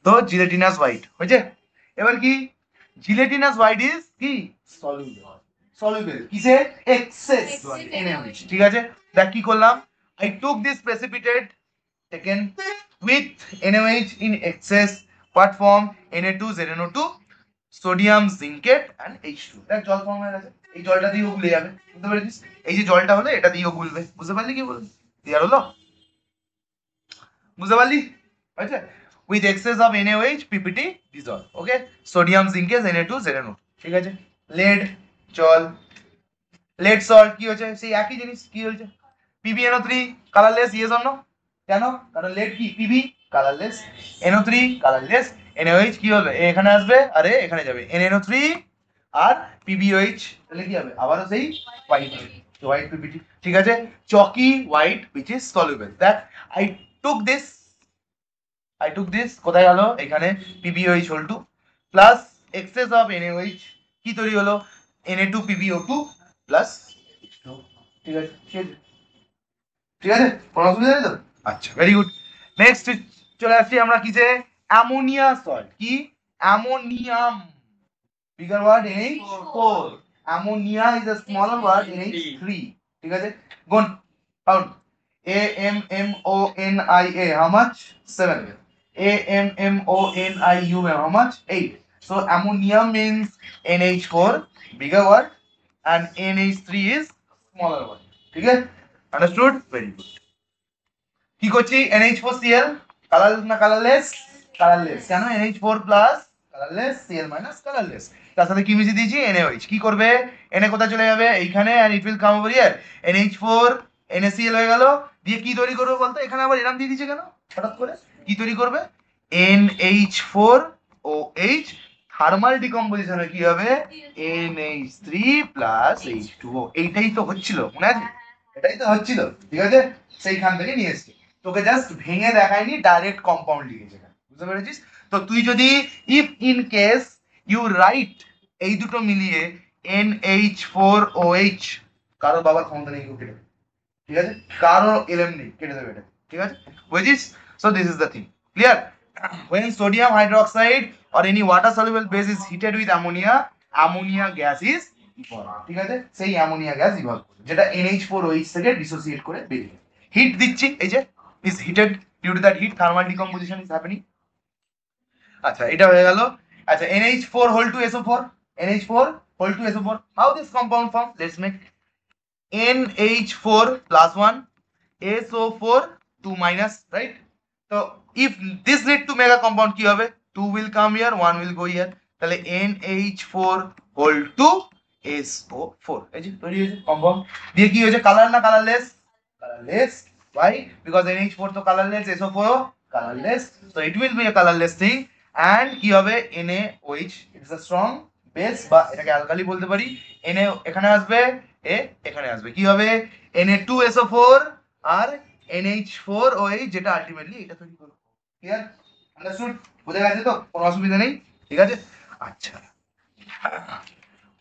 তো জিলেটিনাস হোয়াইট হয়েছে, এবার কি জিলেটিনাস হোয়াইট ইজ কি সলিউবল কিসে এক্সেস NaOH, ঠিক আছে। দেখ কি করলাম, I took this precipitate taken with NaOH in excess what form Na2ZnO2 sodium জিঙ্কেট and H2, দেখ জল ফর্ম হয়ে গেছে, এই জলটা দিয়েও গুলে যাবে, বুঝতে পেরেছিস, এই যে জলটা হলো এটা দিয়েও গুলবে, বুঝতে পারলি কি বললি, ক্লিয়ার হলো, বুঝতে পারলি, আচ্ছা। with excess of NaOH PPT dissolve, okay, sodium zincase Na2ZnO2, ঠিক আছে। lead জল, lead salt কি হচ্ছে সেই একই জিনিস, কি হচ্ছে PbNO3 colourless, yes or no, কেন, কারণ lead কি Pb colourless, NO3 colourless, NaOH কি হবে এখানে আসবে আরে এখানে যাবে NaNO3 আর PbOH, তাহলে কি হবে আবারও সেই হোয়াইট PPT, ঠিক আছে। চকি white which is soluble, that I took this কোথায় গেল এখানে PbOH whole 2 plus excess of NaOH, কি তৈরি হলো Na2PbO2 প্লাস H2, ঠিক আছে, ঠিক আছে, কোনো অসুবিধা নেই তো, আচ্ছা ভেরি গুড। নেক্সট চলে আসছি আমরা কিসে, অ্যামোনিয়া সল্ট, কি ammonium, bigger word NH4, ammonia is a smaller word NH3, ঠিক আছে। গুণ count AMMONIA how much 7, AMMONIUM how much 8, so ammonium means NH4 bigger word and NH3 is smaller word, ঠিক আছে, understood, very good। কি করছি NH4Cl colour না colourless, colourless, কেন NH4 plus colourless Cl minus colourless, তার সাথে কি মিশিয়ে দিয়েছি NaOH, কি করবে Na কোথায় চলে যাবে এইখানে and it will come over here, NH4 NaCl হয়ে গেল, দিয়ে কি তৈরি করবে বলতো, এখানে আবার এরকম দিয়ে দিয়েছে কেন হঠাৎ করে, কি তৈরি করবে NH4OH, থার্মাল ডিকম্পোজিশনে কি হবে NH3 প্লাস H2O, এইটাই তো হচ্ছিল মনে আছে, এটাই তো হচ্ছিল, ঠিক আছে, সেইখান থেকে নিয়ে এসছি, তোকে জাস্ট ভেঙে দেখায়নি, ডাইরেক্ট কম্পাউন্ড লিখেছে, বুঝতে পেরেছিস। তো তুই যদি if in case you write এই দুটো মিলিয়ে NH4OH, কারো বাবার ক্ষমতা নেই কেউ কেটে দেবে, ঠিক আছে, কারো এলএম নেই কেটে দেবে এটা, ঠিক আছে, বুঝিস। So this is the thing, clear. when sodium hydroxide or any water soluble base is heated with ammonia, ammonia gas is evolved, ঠিক আছে, সেই অ্যামোনিয়া গ্যাস ইভলভ করে যেটা NH4OH থেকে ডিসোসিয়েট করে বেরিয়ে হিট দিচ্ছি, এই যে is heated, due to that heat thermal decomposition is happening, আচ্ছা এটা হয়ে গেল। আচ্ছা NH4 whole 2 SO4, NH4 whole 2 SO4, how this compound form, let's make NH4 plus 1 SO4 2 minus, right? So if this lead to make a compound কি হবে, 2 will come here, 1 will go here, তাহলে NH4 whole 2 SO4 এই যে তৈরি হয়েছে compound. দিয়ে কি হয়েছে, কালার না colourless? Colourless. why? because NH4 তো কালারলেস, SO4 ও colourless, so it will be a colorless thing and কি হবে, NaOH, it is a strong base বা এটাকে অ্যালকালি বলতে পারি। Na এখানে আসবে, এ এখানে আসবে, কি হবে, Na2SO4 আর NH4OH, যেটা আলটিমেটলি এটা তৈরি করবে। ক্লিয়ার? আন্ডারস্টুড? বুঝে গেছে তো, কোনো অসুবিধা নেই, ঠিক আছে? আচ্ছা,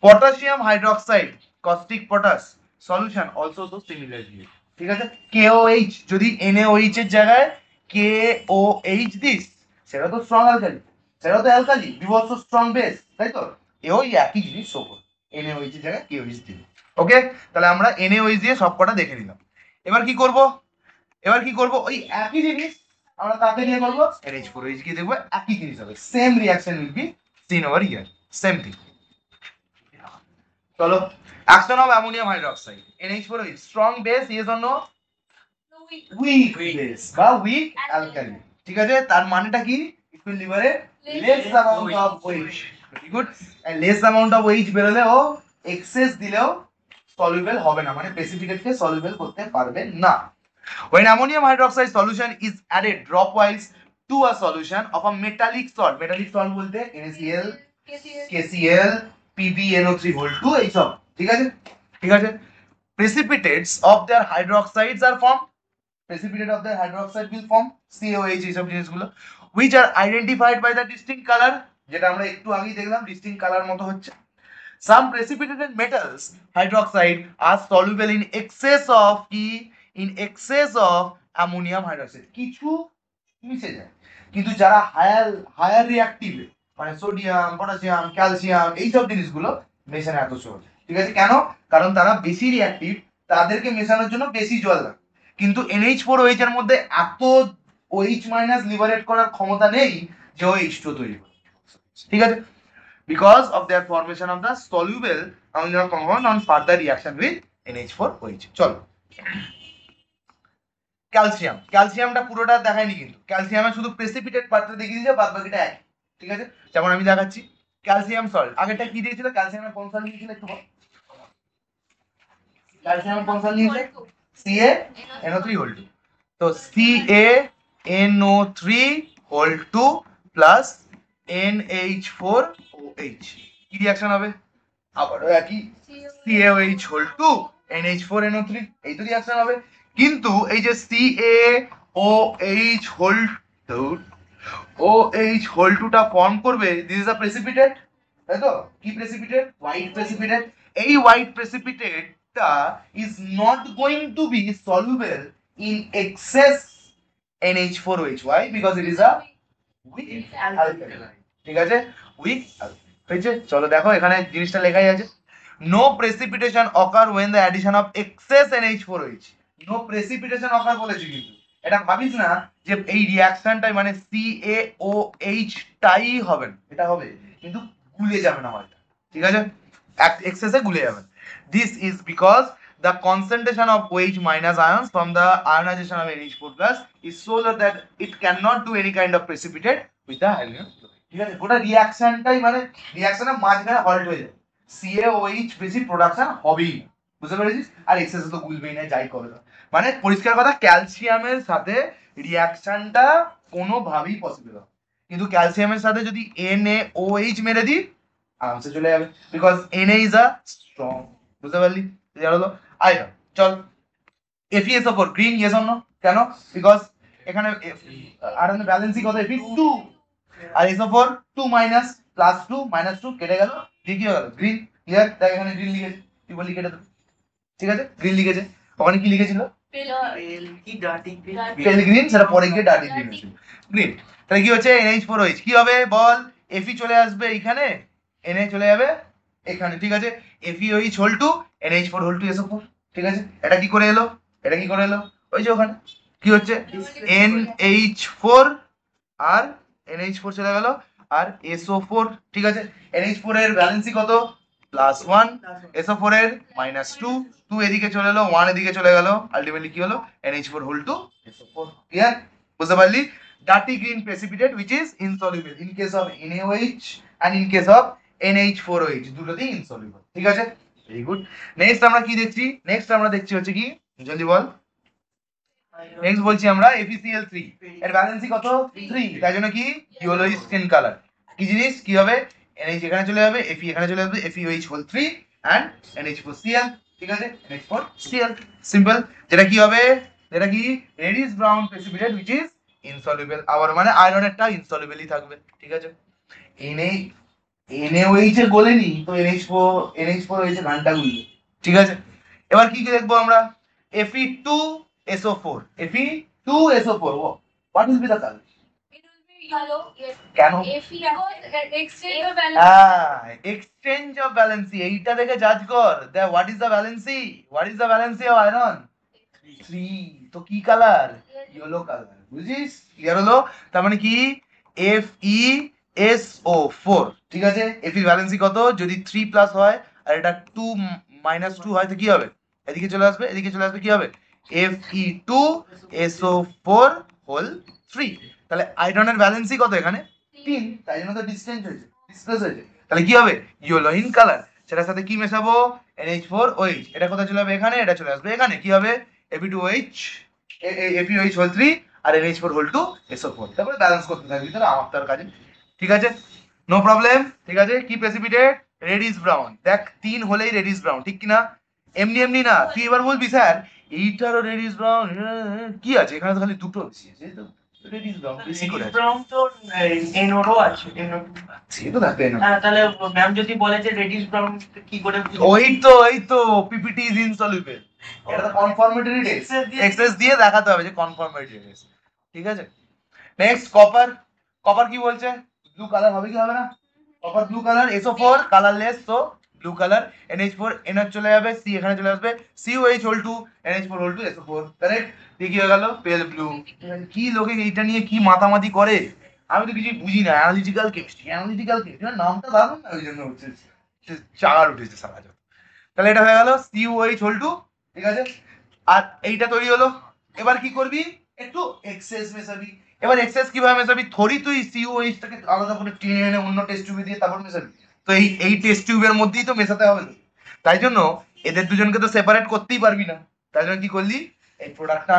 potassium hydroxide caustic potash solution also তো সিমিলারলি, ঠিক আছে? KOH যদি NaOH এর জায়গায় KOH দিস, সেটা তো স্ট্রং অ্যালকালি, সেটা তো অ্যালকালি বিভৎস স্ট্রং বেস, তাই তো? এও একই জিনিস শো করে, NaOH এর জায়গায় KOH দিল। ওকে, তাহলে আমরা NaOH দিয়ে সব কটা দেখে নিলাম। এবার কি করব, ওই একই জিনিস আমরা কাকে দিয়ে করব, NH4OH কে দেখব, একই জিনিস হবে, same reaction will be seen over here, same thing. চলো, action of ammonium hydroxide NH4OH, strong base, yes or no? Weak base বা উইক অ্যালকালি, ঠিক আছে? তার মানেটা কি, it will liberate less amount of OH, very good. Less amount of OH বেরোলে ও access দিলেও soluble হবে না, মানে প্রেসিপিটেটকে সলিউবল করতে পারবে না। When ammonium hydroxide solution is added dropwise to a solution of a metallic salt বলতে NaCl, KCl, PbNO3 whole 2 এইসব, ঠিক আছে? ঠিক আছে, precipitates of their hydroxides are formed, precipitate of their hydroxide will form, COH এইসব জিনিসগুলো, which are identified by the distinct color, যেটা আমরা একটু আগেই দেখলাম distinct color মতো হচ্ছে। Some precipitated metals hydroxide are soluble in excess of ammonium hydroxide, কিছু মিশে যায়, কিন্তু যারা হায়ার রিঅ্যাক্টিভে, মানে সোডিয়াম, পটাশিয়াম, ক্যালসিয়াম এইসব জিনিসগুলো মেশানো এত সহজ, ঠিক আছে? কেন? কারণ তারা বেশি রিঅ্যাক্টিভ, তাদেরকে মেশানোর জন্য বেশি জল লাগে, কিন্তু NH4OH এর মধ্যে এত OH মাইনাস লিবারেট করার ক্ষমতা নেই যে OH2 তৈরি করে, ঠিক আছে? because of their formation of the soluble ammonia compound on further reaction with NH4OH. চলো, ক্যালসিয়ামটা পুরোটা দেখাইনি, কিন্তু ক্যালসিয়ামে শুধু প্রেসিপিটেট পার্টটা দেখিয়ে দিয়েছে, বাদ বাকিটা এক, ঠিক আছে? যেমন আমি দেখাচ্ছি, ক্যালসিয়াম সল্ট, আগেরটা কি দিয়েছিল, ক্যালসিয়ামের কোন সল্ট দিয়েছিল একটু বল, ক্যালসিয়ামের কোন সল্ট দিয়েছে, CaNO3 whole 2, তো CaNO3 whole 2 প্লাস NH4OH কি রিঅ্যাকশন হবে, আবারও একই, CaOH whole 2 NH4NO3, এই তো রিঅ্যাকশন হবে। কিন্তু এই যে CaOH whole 2 OH whole 2 টা ফর্ম করবে, দিস ইজ আ প্রেসিপিটেট, তাই তো? কি প্রেসিপিটেট? White precipitate. এই হোয়াইট প্রেসিপিটেটটা is not going to be soluble in excess NH4OH, why? because it is a weak alkali, ঠিক আছে? উইক হয়েছে। চলো দেখো, এখানে জিনিসটা লেখাই আছে, no precipitation occur when the addition of excess NH4OH, no precipitation occur বলেছি, কিন্তু এটা ভাবিস না যে এই রিঅ্যাকশনটাই মানে CaOH টাই হবে না, এটা হবে কিন্তু গুলে যাবে না হয়তো, ঠিক আছে? এক্সেসে গুলে যাবে। This is because the concentration of OH minus ions from the ionization of NH4 plus is so low that it cannot do any kind of precipitate with the hydrogen, ঠিক আছে? গোটা রিঅ্যাকশনটাই মানে রিঅ্যাকশনের মাঝখানে হল্ট হয়ে যায়, CaOH বেশি production হবেই না, বুঝতে পেরেছিস? আর এক্সেসে তো গুলবেই না, যাই করে না, মানে পরিষ্কার কথা, ক্যালসিয়ামের সাথে রিঅ্যাকশনটা কোনোভাবেই পসিবল হবে, কিন্তু ক্যালসিয়ামের সাথে যদি NaOH মেরে দিই, আরামসে চলে যাবে, because Na is a strong, বুঝতে পারলি? জানো তো? আইরা চল, FeSO4 গ্রিন, ইয়েস অর নো? কেন? বিকজ এখানে আর ব্যালেন্সই কত, Fe2 আর SO4 2 মাইনাস, প্লাস 2 মাইনাস 2 কেটে গেল, দিয়ে কি হয়ে গেল, গ্রিন। ক্লিয়ার? দেখ এখানে গ্রিন লিখেছে, তুই বললি কেটে দাও, ঠিক আছে? গ্রিন লিখেছে, ওখানে কি লিখেছিল, পেল গ্রিন, সেটা পরে গিয়ে ডার্টি গ্রিন হয়েছিল, গ্রিন। তাহলে কি হচ্ছে, NH4OH কি হবে বল, Fe চলে আসবে এইখানে, Na চলে যাবে এখানে, ঠিক আছে? FeOH whole 2 NH4 whole 2 SO4, ঠিক আছে? এটা কি করে এলো, এটা কি করে এলো, ওই যে ওখানে কি হচ্ছে, NH4 আর NH4 চলে গেল আর SO4, ঠিক আছে? NH4 এর ভ্যালেন্সি কত, +1, SO4 এর -2, 2 এদিকে চলে এলো, 1 এদিকে চলে গেল, আলটিমেটলি কি হলো NH4 whole to SO4। Clear? বুঝতে পারলি? Dirty green precipitate which is insoluble in case of NaOH and in case of NH4OH, দুটোতেই insoluble। ঠিক আছে, ভেরি গুড। নেক্সট আমরা কি দেখছি? নেক্সট আমরা দেখছি হচ্ছে কি, জলদি বল। নেক্সট বলছি আমরা FeCl3, এর ভ্যালেন্সি কত? 3, তাই জন্য কি ইয়েলোইশ স্কিন কালার। কি জিনিস কি হবে? NH এখানে চলে যাবে, Fe এখানে চলে যাবে, FeOH whole 3 and NH4Cl। ঠিক আছে, NH4Cl সিম্পল। যেটা কি হবে? যেটা কি radish brown precipitate which is insoluble, আবার মানে আয়রনেরটা ইনসলিবলই থাকবে। ঠিক আছে, NaOH এ গলেনি তো NH4OH এ ঘন্টা গুলবে। ঠিক আছে, এবার কি কি দেখবো আমরা? Fe2SO4, Fe2SO4, what will be the color? It will be yellow. Yes. কেন? Exchange of valency. Exchange of valency, এইটা দেখে জাজ কর। What is the valency? What is the valency of iron? 3। তো কি কালার? Yellow colour. বুঝিস? Clear হলো? তার মানে কি FeSO4। ঠিক আছে, Fe ভ্যালেন্সি কত? যদি 3 প্লাস হয় আর এটা 2 -2 হয় তো কি হবে? এদিকে চলে আসবে, এদিকে চলে আসবে, কি হবে? Fe2SO4 whole 3। তাহলে আয়রনের ভ্যালেন্সি কত এখানে? 3, তাই জন্য তো ডিসটেন্স হয়েছে, ডিসপ্লেস হয়েছে। তাহলে কি হবে? Yellow in colour. সেটার সাথে কি মেশাবো? NH4OH। এটা কোথায় চলে যাবে? এখানে। এটা চলে আসবে এখানে। কি হবে? Fe2OH, FeOH হোল 3 আর NH4 হোল 2 SO4। তারপরে ব্যালেন্স করতে থাকবি তোরা, আমার তার কাজে। ঠিক আছে, নো প্রবলেম। ঠিক আছে, কি প্রেসিপিটেট? Radish brown. দেখ 3 হলেই রেডিশ ব্রাউন, ঠিক কি না? এমনি এমনি না, তুই এবার বলবি স্যার এইটারও রেডিশ ব্রাউন কি আছে? এখানে তো খালি দুটো বেশি আছে, এই তো রেডিশ ব্রাউন বেশি করে আছে। ব্রাউন তো NO2 আছে, NO2 সে তো থাকবে না। হ্যাঁ, তাহলে ম্যাম যদি বলে যে রেডিশ ব্রাউন কি করে বুঝবো? ওই তো পিপিটি ইজ ইনসলিউবল। এটা তো কনফর্মেটরি টেস্ট, এক্সেস দিয়ে দেখাতে হবে যে কনফর্মেটরি টেস্ট। ঠিক আছে, নেক্সট কপার। কপার কি বলছে? ব্লু কালার হবে কি হবে না? Copper blue colour, SO4 colourless, তো ব্লু কালার। NH4 NH চলে যাবে, C এখানে চলে আসবে, COH whole 2 NH4 whole 2 SO4। Correct? কি হয়ে গেল? পেল ব্লু। কি লোকে এইটা নিয়ে কি মাতামাতি করে, আমি তো কিছু বুঝি না। অ্যানালিটিক্যাল কেমিস্ট্রি, নামটা দারুণ না, ওই জন্য হচ্ছে চাগার উঠেছে সারা যত। তাহলে এটা হয়ে গেল COH হোল 2। ঠিক আছে, আর এইটা তৈরি হলো। এবার কি করবি? একটু এক্সেস মেশাবি। এবার এক্সেস কিভাবে মেশাবি? থরি তুই COH টাকে আলাদা করে টেনে এনে অন্য টেস্ট টিউবে দিয়ে তারপর মেশাবি? তো এই টেস্ট টিউবের মধ্যেই তো মেশাতে হবে তো। তাই জন্য এদের দুজনকে তো সেপারেট করতেই পারবি না। তাই জন্য কি করলি? এই প্রোডাক্টটা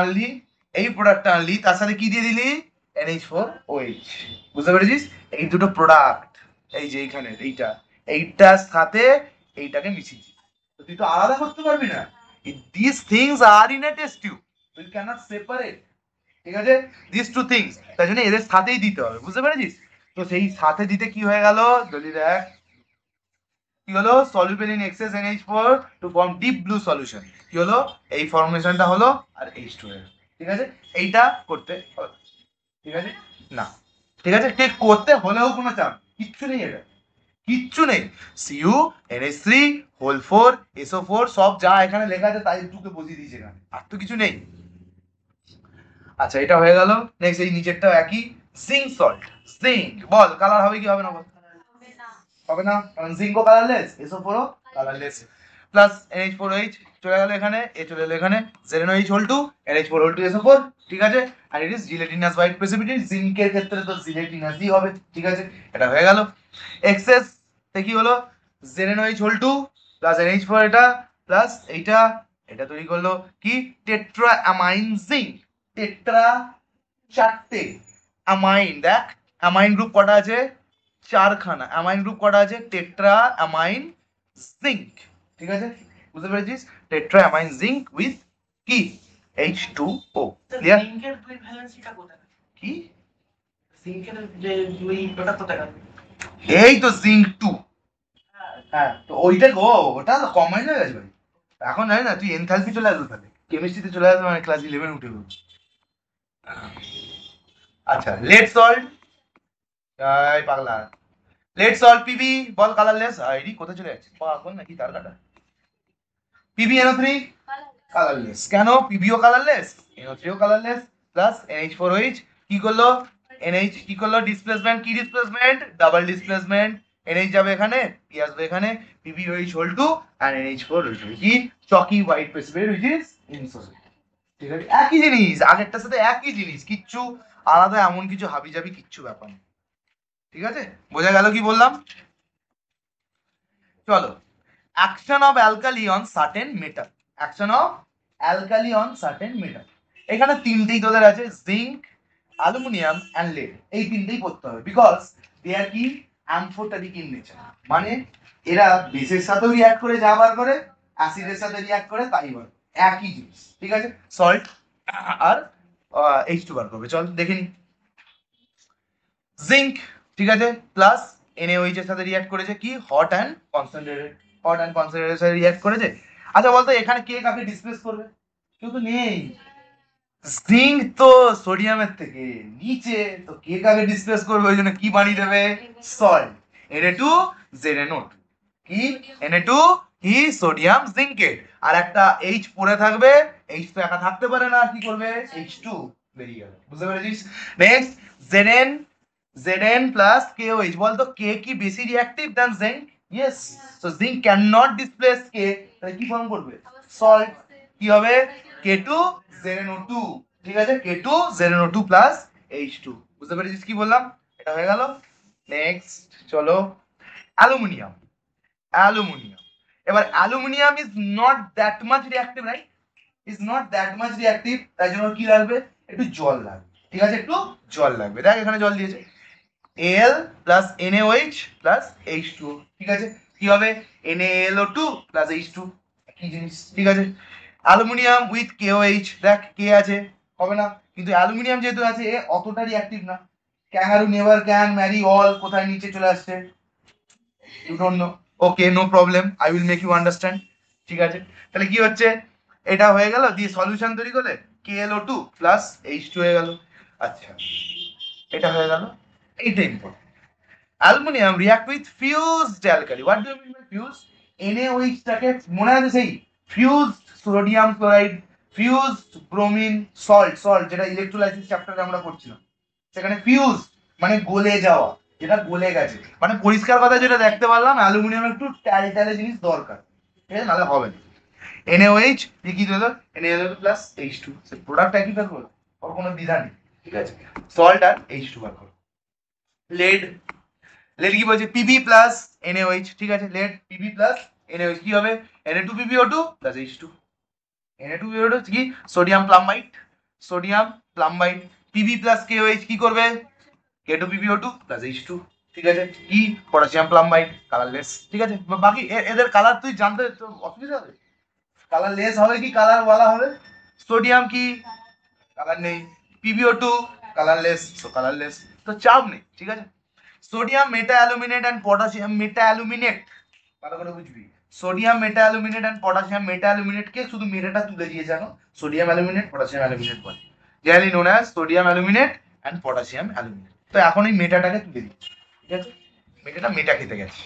আনলি, তার সাথে কি দিয়ে দিলি? NH4OH। বুঝতে পেরেছিস? এই দুটো প্রোডাক্ট, এই যে এইখানে এইটার সাথে এইটাকে মিশিয়েছিস, তো তুই তো আলাদা করতে পারবি না। This things are in a test tube, তুই ক্যানট সেপারেট। ঠিক আছে, দিস টু থিংস, তাই জন্য এদের সাথেই দিতে হবে। বুঝতে পেরেছিস? তো সেই সাথে দিতে কি হয়ে গেল? জলদি দেখ কি হলো? Soluble in excess NH4 to form deep blue solution. কি হলো? এই ফর্মেশনটা হলো আর H2 এর। ঠিক আছে, এইটা করতে হবে। ঠিক আছে না? ঠিক আছে, ঠিক করতে হলেও কোনো চাপ কিচ্ছু নেই, এটা কিচ্ছু নেই। Cu NH3 হোল 4 SO4 সব যা এখানে লেখা আছে তাই তোকে বসিয়ে দিয়েছে এখানে, আর তো কিছু নেই। আচ্ছা, এটা হয়ে গেল। নেক্সট এই নিচেরটাও একই, জিঙ্ক সল্ট। জিঙ্ক বল কালার হবে কি হবে না? বল হবে না, কারণ জিঙ্কও কালারলেস, SO4 ও কালারলেস। প্লাস NH4OH চলে গেল এখানে, এ চলে এলো এখানে, ZnOH whole 2 NH4 whole 2 SO4। ঠিক আছে, আর ইট ইজ জিলেটিনাস হোয়াইট প্রেসিপিটেট। জিঙ্কের ক্ষেত্রে তো জিলেটিনাসই হবে। ঠিক আছে, এটা হয়ে গেল। এক্সেস কি হলো? ZnOH হোল 2 প্লাস NH4 এটা প্লাস এইটা, এটা তৈরি করলো কি? Tetra amine zinc. টেট্রা, চারটে অ্যামাইন। দেখ অ্যামাইন গ্রুপ কটা আছে? 4খানা অ্যামাইন গ্রুপ কটা আছে? Tetra amine zinc. ঠিক আছে, বুঝতে পেরেছিস? টেট্রা অ্যামাইন জিঙ্ক উইথ কি? H2O। ক্লিয়ার? জিঙ্কের দুই ভ্যালেন্সিটা কোথায়? কি জিঙ্কের যে দুই ওটা কোথায়? এই তো জিঙ্ক 2। হ্যাঁ, তো ওইটা গো, ওটা তো কম্বাইন্ড হয়ে গেছে ভাই। এখন জানি না, তুই এনথালপি চলে আসবে, তাহলে কেমিস্ট্রিতে চলে আসবে, মানে ক্লাস 11 উঠে গেল। আচ্ছা, লেড সল্ট। এই পাগলা, লেড সল্ট পিবি বল কালারলেস। আইডি কোথায় চলে যাচ্ছে পাগল নাকি তার কাটা? PbNO3 colourless. কেন? পিবিও কালারলেস, NO3 ও কালারলেস। প্লাস NH4OH কি করলো? NH কি করলো? ডিসপ্লেসমেন্ট। কি ডিসপ্লেসমেন্ট? Double displacement. NH যাবে এখানে, P আসবে এখানে, PbOH whole 2 and NH4 কি চকি white precipitate which is insoluble। ঠিক আছে, একই জিনিস, আগেরটার সাথে একই জিনিস, কিচ্ছু আলাদা এমন কিছু হাবিজাবি কিচ্ছু ব্যাপার নেই। ঠিক আছে, বোঝা গেল কি বললাম? চলো, action of alkali on certain metal, action of alkali on certain metal. এখানে তিনটেই তোদের আছে, জিঙ্ক, অ্যালুমিনিয়াম অ্যান্ড লেড, এই তিনটেই পড়তে হবে বিকজ দে আর কি অ্যামফোটারিক ইন নেচার, মানে এরা বেসের সাথেও রিঅ্যাক্ট করে যা বার করে, অ্যাসিডের সাথে রিঅ্যাক্ট করে তাই বার করে, একই জিনিস। ঠিক আছে, সল্ট আর H2 বার করবে। চল দেখে নি। জিঙ্ক, ঠিক আছে, প্লাস NaOH এর সাথে রিঅ্যাক্ট করেছে কি hot and concentrated, hot and concentrated সাথে রিঅ্যাক্ট করেছে। আচ্ছা বলতো এখানে কে কাকে ডিসপ্লেস করবে? কেউ তো নেই। জিঙ্ক তো সোডিয়ামের থেকে নিচে, তো কে কাকে ডিসপ্লেস করবে? ওই জন্য কি বানিয়ে দেবে? সল্ট, Na2ZNO2, কি Na2 কি সোডিয়াম জিঙ্কেট, আর একটা H পড়ে থাকবে, H তো একা থাকতে পারে না, কি করবে? H2 বেরিয়ে গেল। বুঝতে পেরেছিস? নেক্সট Zn plus KOH, বলতো K কি বেশি reactive than zinc? Yes, so zinc can not displace K, তাহলে কি ফর্ম করবে? সল্ট, কি হবে? K2ZNO2, ঠিক আছে, K2ZNO2 প্লাস H2। বুঝতে পেরেছিস কি বললাম? এটা হয়ে গেল। নেক্সট চলো, অ্যালুমিনিয়াম, অ্যালুমিনিয়াম। এবার aluminium is not that much reactive, right? Is not that much reactive, তাই জন্য কি লাগবে? একটু জল লাগবে। ঠিক আছে, একটু জল লাগবে। দেখ এখানে জল দিয়েছে, Al plus NaOH plus H2O, ঠিক আছে, কি হবে? NaLO2 প্লাস H2, কি জিনিস। ঠিক আছে, অ্যালুমিনিয়াম উইথ KOH, দেখ কে আছে, হবে না, কিন্তু অ্যালুমিনিয়াম যেহেতু আছে এ অতটা রিঅ্যাক্টিভ না। Kangaroo never can marry all, কোথায় নিচে চলে আসছে? You don't know, okay no problem, I will make you understand. ঠিক আছে, তাহলে কি হচ্ছে? এটা হয়ে গেল, দিয়ে সলিউশন তৈরি করলে KLO2 প্লাস H2 হয়ে গেল। আচ্ছা, এটা হয়ে গেল, এইটা important. Aluminium react with fused alkali. What do you mean by fuse? NaOH টাকে মনে আছে সেই fused sodium chloride, fused bromine salt, salt যেটা ইলেকট্রোলাইসিস চ্যাপ্টারে আমরা পড়ছিলাম, সেখানে ফিউজ মানে গলে যাওয়া, যেটা গলে গেছে, মানে পরিষ্কার কথা যেটা দেখতে পারলাম, অ্যালুমিনিয়াম একটু ট্যালট্যালে জিনিস দরকার, ঠিক আছে, নাহলে হবে না। NaOH দিয়ে কি হলো? NaOH প্লাস H2, সে প্রোডাক্ট একই থাকবে, ওর কোনো দ্বিধা নেই। ঠিক আছে, সল্ট আর H2 বার করো। লেড, লেড কি বলছে? Pb প্লাস NaOH, ঠিক আছে, লেড Pb প্লাস NaOH কি হবে? Na2PbO2 প্লাস H2, Na2PbO2 কি sodium plumbite, sodium plumbite. Pb plus KOH কি করবে? K2PbO2 প্লাস H2, ঠিক আছে, কি পটাশিয়াম প্লাম্বাইট, কালারলেস। ঠিক আছে, বাকি এদের কালার তুই জানতে তো অসুবিধা হবে? কালারলেস হবে কি কালার ওয়ালা হবে? সোডিয়াম কি কালার নেই, PbO2 কালারলেস, সো কালারলেস, তো চাপ নেই। ঠিক আছে, sodium meta aluminate and potassium meta aluminate, ভালো করে বুঝবি, sodium meta aluminate and potassium meta aluminate কে শুধু মেটাটা তুলে দিয়ে জানো, সোডিয়াম অ্যালুমিনেট পটাশিয়াম অ্যালুমিনেট বলে, generally known as sodium aluminate and potassium aluminate. তো এখন এই মেটাটাকে তুলে দিচ্ছি, ঠিক আছে, মেটাটা মেটা খেতে গেছে।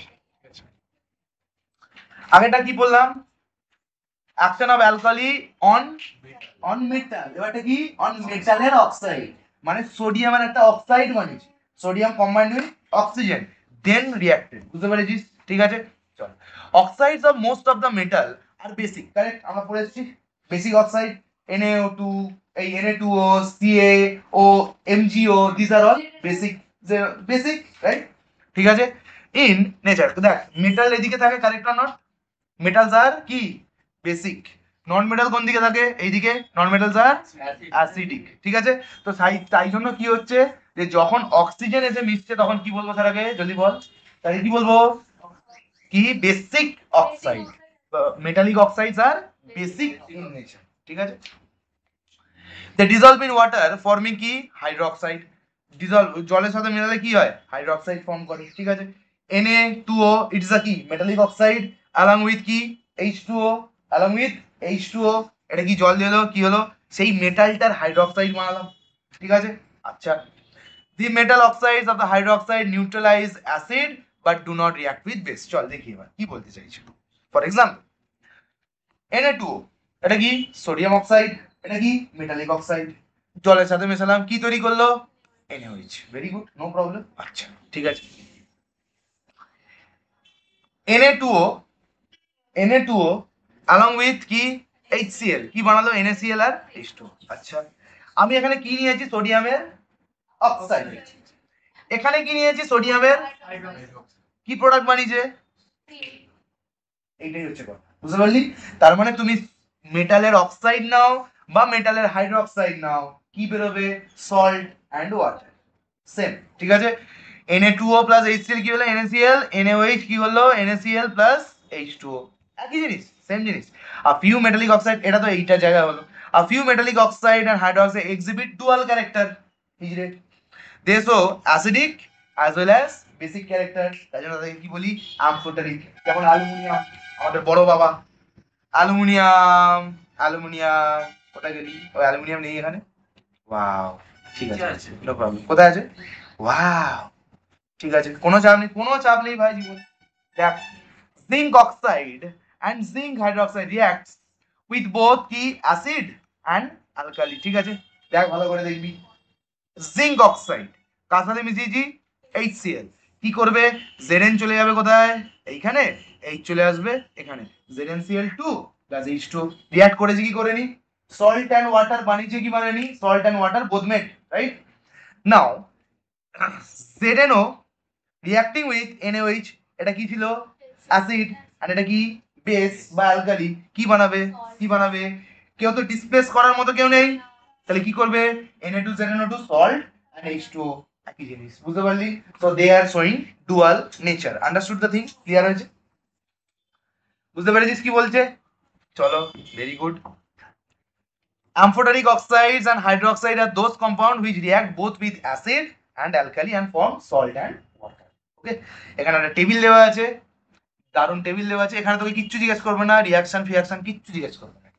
আগেটা কি বললাম? Action of alkali on metal, এবারটা কি অন মেটালের অক্সাইড, মানে সোডিয়ামের একটা অক্সাইড বানিয়েছি, sodium combined with oxygen, then reacted. বুঝতে পেরেছিস? ঠিক আছে, চল, oxides of most of the metal are basic, correct, আমরা পড়ে এসেছি বেসিক অক্সাইড, NaO2, এই Na2O, CaO, MgO, this are all basic, basic, right? ঠিক আছে, ইন নেচার দেখ মেটাল এদিকে থাকে, correct or not? Metals are কি বেসিক, নন মেটাল কোন দিকে থাকে? এইদিকে, নন মেটালস আর অ্যাসিডিক। ঠিক আছে, তো তাই জন্য কি হচ্ছে যে যখন অক্সিজেন এসে মিশছে তখন কি বলবো তার আগে জলদি বল, তাই কি বলবো? কি basic oxide, metallic oxides are basic in nature. ঠিক আছে, they dissolve in water forming কি হাইড্রোক্সাইড, ডিজলভ জলের সাথে মেলালে কি হয়? হাইড্রোক্সাইড ফর্ম করে। ঠিক আছে, Na2O ইটস আ কি মেটালিক অক্সাইড along with কি H2O, along with H2O, এটা কি জল দিলো, কি হলো? সেই মেটালটার হাইড্রোক্সাইড বানালাম। ঠিক আছে, আচ্ছা, the metal oxides of the hydroxide neutralize acid but do not react with base. চল দেখি এবার কি বলতে চাইছি। ফর এক্সাম্পল Na2O, এটা কি সোডিয়াম অক্সাইড, এটা কি মেটালিক অক্সাইড, জলের সাথে মেশালাম, কি তৈরি করলো? NaOH, very good, no problem. আচ্ছা ঠিক আছে, Na2O along with কি HCl কি বানালো NaCl আর H2O। আচ্ছা আমি এখানে কি নিয়েছি সোডিয়ামের অক্সাইড, এখানে কি নিয়েছি সোডিয়ামের কি প্রোডাক্ট বানিয়েছে, এইটাই হচ্ছে কথা, বুঝতে পারলি? তার মানে তুমি মেটালের অক্সাইড নাও বা মেটালের হাইড্রোক্সাইড নাও, কি বেরোবে? সল্ট অ্যান্ড ওয়াটার, সেম, ঠিক আছে। Na2O প্লাস HCl কি হলো NaCl, NaOH কি হলো NaCl প্লাস H2O, একই জিনিস, সেম জিনিস। আর ফিউ মেটালিক অক্সাইড, এটা তো এইটা জায়গা হলো। আর few metallic oxide and hydroxide exhibit dual character, হিজড়ে they show acidic as well as basic character, তাই জন্য তাদেরকে কি বলি? অ্যামফোটারিক। যেমন অ্যালুমিনিয়াম, আমাদের বড় বাবা অ্যালুমিনিয়াম, অ্যালুমিনিয়াম কোথায় গেলি? ও অ্যালুমিনিয়াম নেই এখানে, ওয়াও, ঠিক আছে, নো প্রবলেম। কোথায় আছে? ওয়াও, ঠিক আছে, কোনো চাপ নেই ভাই জীবন। দেখ, zinc oxide and zinc hydroxide reacts with both কি অ্যাসিড এন্ড অ্যালকালি, ঠিক আছে। দেখ ভালো করে দেখবি, জিঙ্ক অক্সাইড কার সাথে মিশিয়েছি? HCl, কি করবে? Zn চলে যাবে কোথায়? এইখানে, H চলে আসবে এখানে, ZnCl2 প্লাস H2 রিঅ্যাক্ট করেছে কি করেনি? সল্ট এন্ড ওয়াটার বানিয়েছে কি বানায়নি? Salt and water both made, right? Now ZnO reacting with NaOH, এটা কি ছিল? অ্যাসিড, আর এটা কি? বেস বা অ্যালকালি, কি বানাবে? কেউ তো ডিসপ্লেস করার মতো কেউ নেই, তাহলে কি করবে? Na2ZnO2 সল্ট এন্ড H2O, একই জিনিস, বুঝতে পারলি? So they are showing dual nature. Understood the thing? Clear হয়েছে? বুঝতে পেরেছিস কি বলছে? চলো, very good. Amphoteric oxides and hydroxide are those compounds which react both with acid and alkali and form salt and water. Okay, এখানে একটা table দেওয়া আছে, দারুণ টেবিল দেওয়া আছে। এখানে তোকে কিচ্ছু জিজ্ঞেস করবে না, রিয়াকশন ফিয়াকশন কিচ্ছু জিজ্ঞেস করবে না,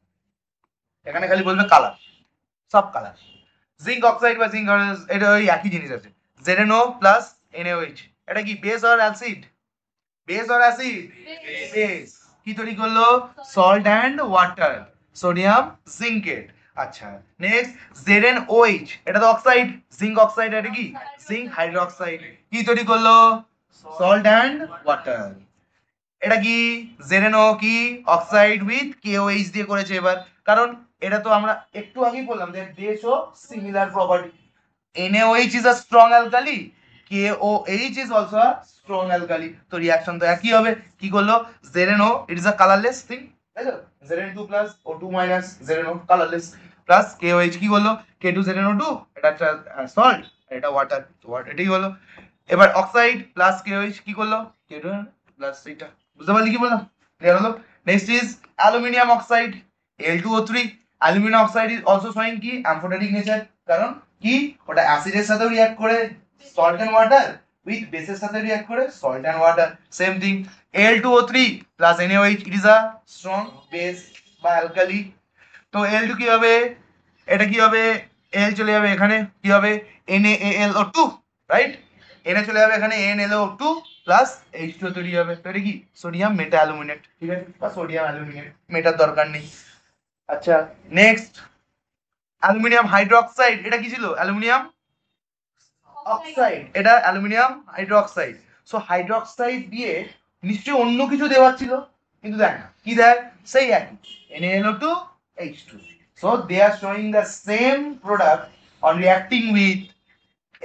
এখানে খালি বলবে কালার, সব কালার। জিঙ্ক অক্সাইড বা জিঙ্ক, এটা ওই একই জিনিস আছে। ZnO প্লাস NaOH, এটা কি base or acid? Base or acid? Base. কি তৈরি করলো? Salt and water, sodium জিঙ্কেট। আচ্ছা নেক্সট ZnOH, এটা তো অক্সাইড, জিঙ্ক অক্সাইড, এটা কি? জিঙ্ক হাইড্রোক্সাইড, কি তৈরি করলো? Salt and water. এটা কি? ZnO কি? অক্সাইড উইথ KOH দিয়ে করেছে এবার, কারণ এটা তো আমরা একটু আগেই বললাম যে they show similar property. NaOH is a strong alkali, KOH is also a strong alkali, তো রিঅ্যাকশন তো একই হবে। কি করলো? ZnO, it is a colorless thing, তাই তো? Zn2 plus O2 minus ZnO, colorless, plus KOH কি করলো? K2ZnO2, এটা একটা সল্ট, এটা ওয়াটার, এটাই হলো। এবার অক্সাইড প্লাস KOH কি করলো? K2 প্লাস এটা, বুঝতে পারলি কি বললাম? ক্লিয়ার হলো? Next is aluminium oxide, Al2O3। Aluminium oxide is also showing কি অ্যামফোটারিক নেচার, কারণ কি ওটা অ্যাসিডের সাথেও রিঅ্যাক্ট করে সল্ট এন্ড ওয়াটার, উইথ বেসের সাথে রিঅ্যাক্ট করে salt and water, same thing. Al2O3 plus NaOH, it is a strong base বা অ্যালকালি। তো Al2 কি হবে? এটা কি হবে? L চলে যাবে এখানে, কি হবে? NaAlO2, right? Na চলে যাবে এখানে, NaLO2 প্লাস H2O তৈরি হবে, তো এটা কি? সোডিয়াম মেটা অ্যালুমিনেট, ঠিক আছে, বা সোডিয়াম অ্যালুমিনেট, মেটার দরকার নেই। আচ্ছা নেক্সট অ্যালুমিনিয়াম হাইড্রোক্সাইড, এটা কি ছিল? অ্যালুমিনিয়াম অক্সাইড, এটা অ্যালুমিনিয়াম হাইড্রোক্সাইড। সো হাইড্রোক্সাইড দিয়ে নিশ্চয়ই অন্য কিছু দেওয়ার ছিল, কিন্তু দেখ না কি দেয়, সেই একই NaLO2 H2। So they are showing the same product on reacting with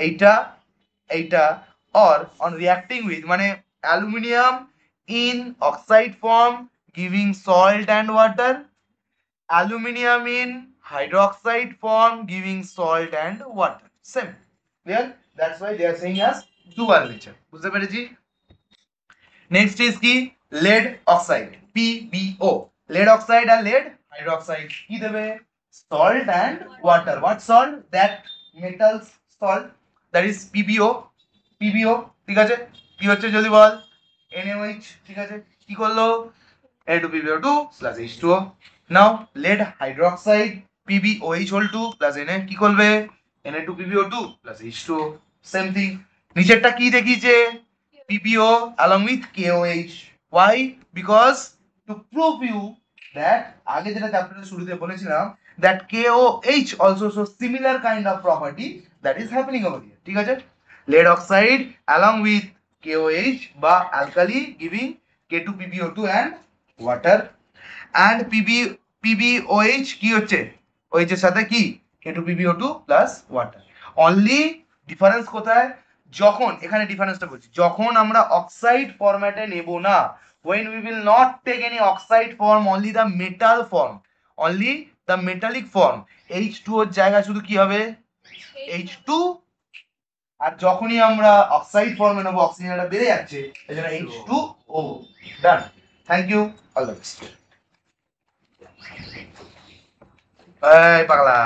এইটা or on reacting with মানে aluminium in oxide form giving salt and water, aluminum in hydroxide form giving salt and water, same, clear? That's why they are saying as dual nature, বুঝতে পেরেছি? Next is কি? lead oxide, PbO, lead oxide আর lead hydroxide কি দেবে? salt and water. What salt? That metals salt, that is PbO, ঠিক আছে। কি হচ্ছে যদি বল? NaOH, ঠিক আছে, কি করলো? Na2PbO2 plus H2O। নাও lead hydroxide PbOH whole 2 plus Na কি করবে? Na2PbO2 plus H2O, same thing. নিচেরটা কি দেখিয়েছে? PbO along with KOH. Why? Because to prove you that আগে যেটা চ্যাপ্টারের শুরুতে বলেছিলাম that KOH also shows similar kind of property that is happening over here, ঠিক আছে। lead oxide along with KOH বা alkali giving K2PbO2 and water and PbOH কি হচ্ছে OH এর সাথে কি K2PbO2 plus water only difference কোথায় যখন এখানে ডিফারেন্সটা বলছি যখন আমরা অক্সাইড ফরম্যাটে নেব না when we will not take any oxide form only the metal form only the metallic form H2O এর জায়গায় শুধু কি হবে H2 আর যখনই আমরা অক্সাইড ফর্মে নেব অক্সিজেনটা বেড়ে যাচ্ছে এজন্য H2O done thank you all the best এই পাগলা